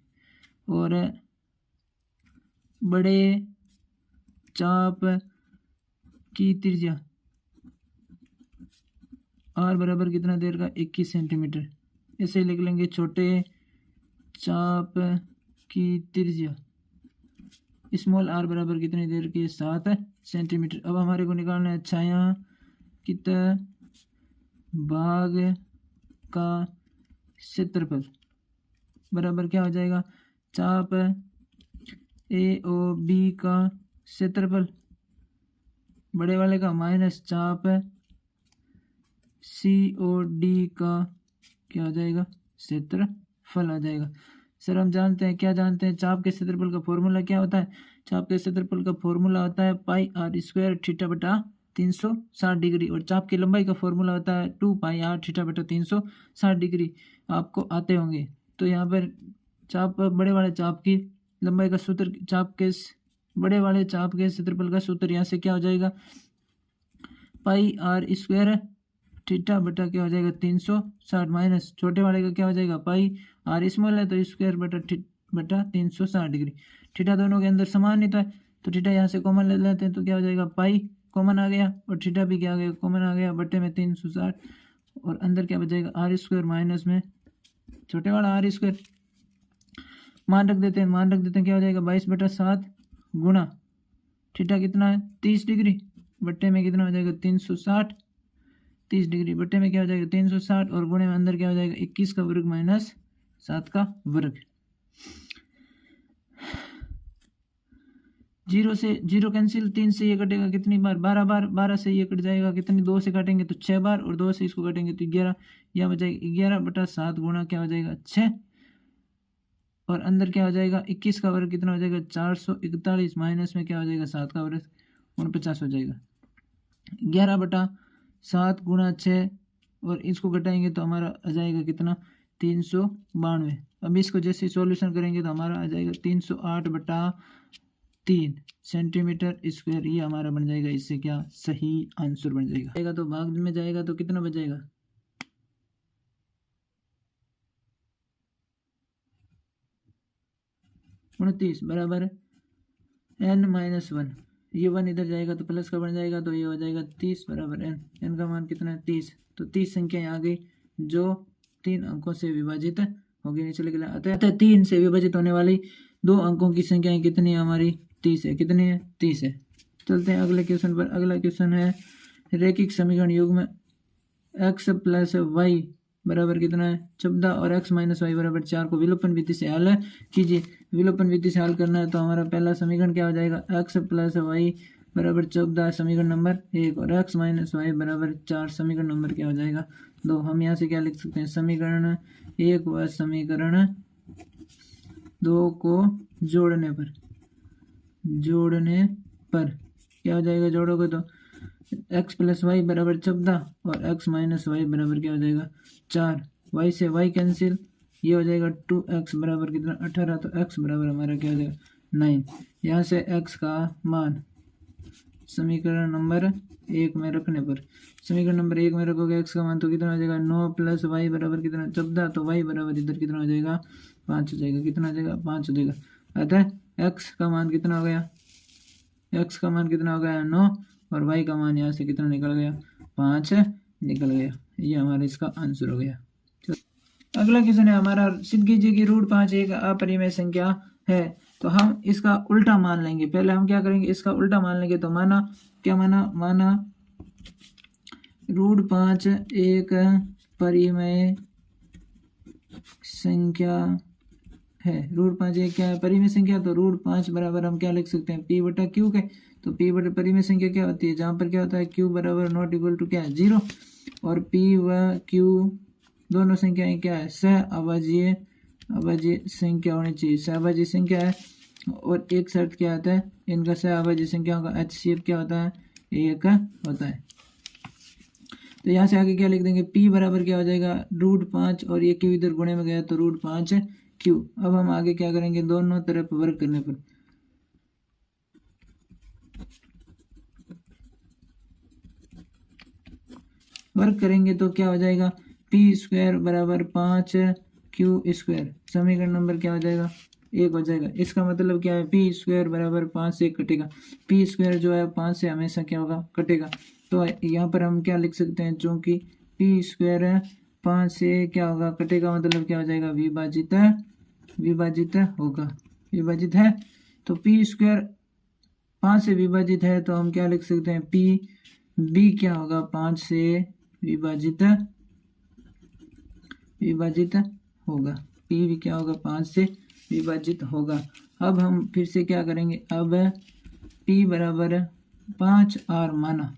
और बड़े चाप की त्रिज्या आर बराबर कितना दे रखा है, 21 सेंटीमीटर। ऐसे लिख लेंगे, छोटे चाप की त्रिज्या स्मॉल आर बराबर कितनी देर की, 7 सेंटीमीटर। अब हमारे को निकालना है छायांकित भाग का क्षेत्रफल बराबर क्या हो जाएगा, चाप ए ओ बी का क्षेत्रफल बड़े वाले का माइनस चाप सी ओ डी का क्या हो जाएगा, क्षेत्रफल आ जाएगा। सर हम जानते हैं, क्या जानते हैं, चाप के क्षेत्रफल का फॉर्मूला क्या होता है। चाप के क्षेत्रफल का फॉर्मूला होता है पाई आर स्क्वायर थीटा बटा 360 डिग्री। और चाप की लंबाई का फॉर्मूला होता है 2 पाई आर थीटा बटा 360 डिग्री। आपको आते होंगे। तो यहाँ पर चाप बड़े वाले चाप की लंबाई का सूत्र, बड़े वाले चाप के क्षेत्रफल का सूत्र यहाँ से क्या हो जाएगा, पाई आर स्क्वायर थीटा बटा क्या हो जाएगा 360 माइनस छोटे वाले का क्या हो जाएगा, पाई आर स्मॉल है तो स्क्वायर बटा 360 डिग्री। थीटा दोनों के अंदर समान नहीं था तो थीटा यहाँ से कॉमन ले लेते हैं तो क्या हो जाएगा, पाई कॉमन आ गया और थीटा भी क्या आ गया, कॉमन आ गया, बटे में 360 और अंदर क्या बचेगा, आर स्क्वायर माइनस में छोटे वाला आर स्क्वायर मान रख देते हैं क्या हो जाएगा 22/7 गुणा थीटा कितना है 30 डिग्री बट्टे में कितना हो जाएगा 360, 30 डिग्री बट्टे में क्या हो जाएगा 360 और गुणे में अंदर क्या हो जाएगा 21 का वर्ग माइनस 7 का वर्ग। 0 से 0 कैंसिल, 3 से ये कटेगा कितनी बार, 12 बार, 12 से ये कट जाएगा कितनी, 2 से काटेंगे तो 6 बार और 2 से इसको काटेंगे तो 11, यह बचेगा 11/7 गुणा क्या हो जाएगा 6 और अंदर क्या हो जाएगा 21 का वर्ग कितना हो जाएगा 441 माइनस में क्या हो जाएगा 7 का वर्ग 49 हो जाएगा। 11/7 गुणा 6 और इसको घटाएंगे तो हमारा आ जाएगा कितना 392। अब इसको जैसे सॉल्यूशन करेंगे तो हमारा आ जाएगा 308/3 सेंटीमीटर स्क्वायर। ये हमारा बन जाएगा, इससे क्या सही आंसर बन जाएगा। तो भाग में जाएगा तो कितना बचेगा 29 बराबर n-1। ये 1 इधर जाएगा तो प्लस का बन जाएगा तो ये हो जाएगा 30 बराबर n का मान कितना है 30। तो 30 संख्या आ गई जो 3 अंकों से विभाजित होगी। नीचे लिख लें, अतः 3 से विभाजित होने वाली 2 अंकों की संख्या कितनी है हमारी 30 है। कितनी है 30 है। चलते हैं अगले क्वेश्चन पर। अगला क्वेश्चन है रैखिक समीकरण युग्म x प्लस वाई बराबर कितना है 14 और x माइनस वाई बराबर 4 को विलोपन विधि से हल कीजिए। विलोपन विधि से हल करना है तो हमारा पहला समीकरण क्या हो जाएगा, x प्लस वाई बराबर 14 समीकरण नंबर 1 और x माइनस वाई बराबर 4 समीकरण नंबर क्या हो जाएगा 2। हम यहाँ से क्या लिख सकते हैं, समीकरण 1 व समीकरण 2 को जोड़ने पर क्या हो जाएगा, जोड़ोगे तो x प्लस वाई बराबर 14 और x माइनस वाई बराबर क्या हो जाएगा 4। y से y कैंसिल, ये हो जाएगा 2x बराबर कितना 18। तो x बराबर हमारा क्या हो जाएगा 9। यहाँ से x का मान समीकरण नंबर 1 में रखने पर, समीकरण नंबर 1 में रखोगे x का मान तो कितना हो जाएगा 9 प्लस वाई बराबर कितना 14। तो y बराबर इधर कितना हो जाएगा 5 हो जाएगा। कितना हो जाएगा 5 हो जाएगा। अतः x का मान कितना हो गया, x का मान कितना हो गया 9 और y का मान यहाँ से कितना निकल गया 5 निकल गया। ये हमारा इसका आंसर हो गया। अगला क्वेश्चन है हमारा, सिद्ध कीजिए कि √5 एक अपरिमेय संख्या है तो हम इसका उल्टा मान लेंगे। पहले हम क्या करेंगे, इसका उल्टा मान लेंगे। तो माना क्या माना √5 एक परिमेय संख्या है। √5 एक क्या है, परिमेय संख्या। तो √5 बराबर हम क्या लिख सकते हैं, P बटा Q के। तो P बटा परिमेय संख्या क्या होती है, जहाँ पर क्या होता है Q बराबर नॉट इक्वल टू क्या है 0, और P व Q दोनों संख्याएं क्या है, सहअभाज्य संख्या होनी चाहिए, सहअभाज्य संख्या है। और एक शर्त क्या आता है, इनका सहअभाज्य संख्याओं का HCF क्या होता है, 1 होता है। तो यहाँ से आगे क्या लिख देंगे, P बराबर क्या हो जाएगा √5, और ये Q इधर गुणे में गया तो √5Q। अब हम आगे क्या करेंगे, दोनों तरफ वर्ग करने पर वर्ग करेंगे तो क्या हो जाएगा, P² बराबर 5Q²। समीकरण नंबर क्या हो जाएगा, 1 हो जाएगा। इसका मतलब क्या है, P² बराबर 5 से कटेगा। P² जो है 5 से हमेशा क्या होगा, कटेगा। तो यहाँ पर हम क्या लिख सकते हैं, चूंकि P² 5 से क्या होगा, कटेगा, मतलब क्या हो जाएगा, विभाजित होगा, विभाजित है। तो P² 5 से विभाजित है, तो हम क्या लिख सकते हैं, B क्या होगा, 5 से विभाजित होगा। P भी क्या होगा, 5 से विभाजित होगा। अब हम फिर से क्या करेंगे, अब P बराबर 5R माना,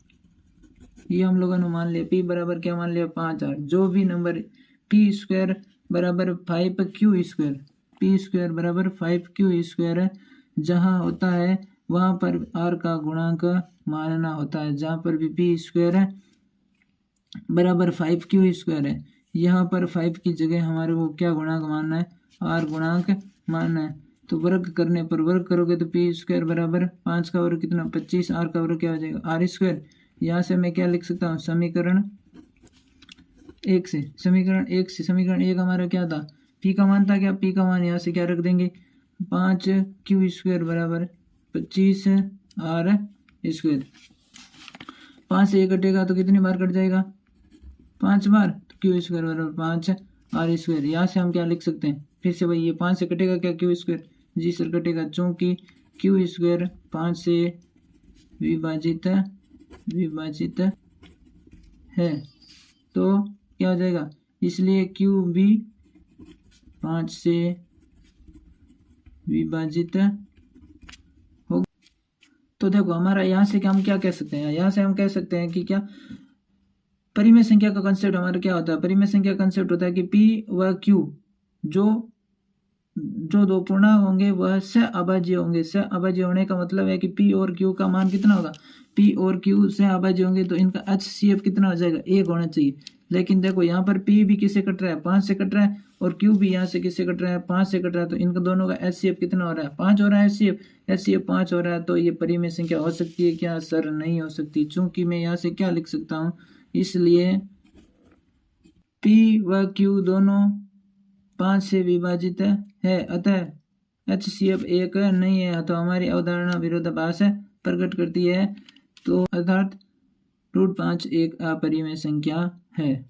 ये हम लोगों ने मान लिया। P बराबर क्या मान लिया, 5R। जो भी नंबर P² बराबर 5Q², P² बराबर 5Q² जहाँ होता है वहाँ पर R का गुणांक मानना होता है। जहाँ पर भी P² बराबर 5Q² है, यहाँ पर 5 की जगह हमारे को क्या गुणांक मानना है, R गुणांक मानना है। तो वर्ग करने पर, वर्ग करोगे तो P² बराबर 5 का वर्ग कितना, 25, R का वर्ग क्या हो जाएगा, R²। यहाँ से मैं क्या लिख सकता हूँ, समीकरण 1 से, समीकरण 1 हमारा क्या था, P का मान था क्या, P का मान यहाँ से क्या रख देंगे, 5Q² बराबर 25R²। 5 से 1 कटेगा तो कितनी बार कट जाएगा, 5 बार। तो Q² बराबर 5R²। यहाँ से हम क्या लिख सकते हैं, फिर से भाई ये 5 से कटेगा क्या, Q², जी सर कटेगा, चूँकि Q² 5 से विभाजित है, तो क्या हो जाएगा, इसलिए Q भी 5 से विभाजित होगा। तो देखो हमारा यहाँ से हम क्या कह सकते हैं, यहाँ से हम कह सकते हैं कि क्या, परिमेय संख्या का कंसेप्ट हमारा क्या होता है, परिमेय संख्या का कंसेप्ट होता है कि P व Q जो दो पूर्णांक होंगे वह सहअभाज्य होंगे। सहअभाज्य होने का मतलब है कि P और Q का मान कितना होगा, P और Q सहअभाज्य होंगे तो इनका HCF कितना हो जाएगा, 1 होना चाहिए। लेकिन देखो यहाँ पर P भी किससे कट रहा है, 5 से कट रहा है, और Q भी यहाँ से किससे कट रहा है, 5 से कट रहा है। तो इनका दोनों का HCF कितना हो रहा है, 5 हो रहा है। HCF 5 हो रहा है। तो ये परिमेय संख्या हो सकती है क्या, सर नहीं हो सकती, चूंकि मैं यहाँ से क्या लिख सकता हूँ, इसलिए P व Q दोनों 5 से विभाजित है, अतः HCF 1 नहीं है। तो हमारी अवधारणा विरोधाभास प्रकट करती है। तो अर्थात √5 एक अपरिमेय संख्या है।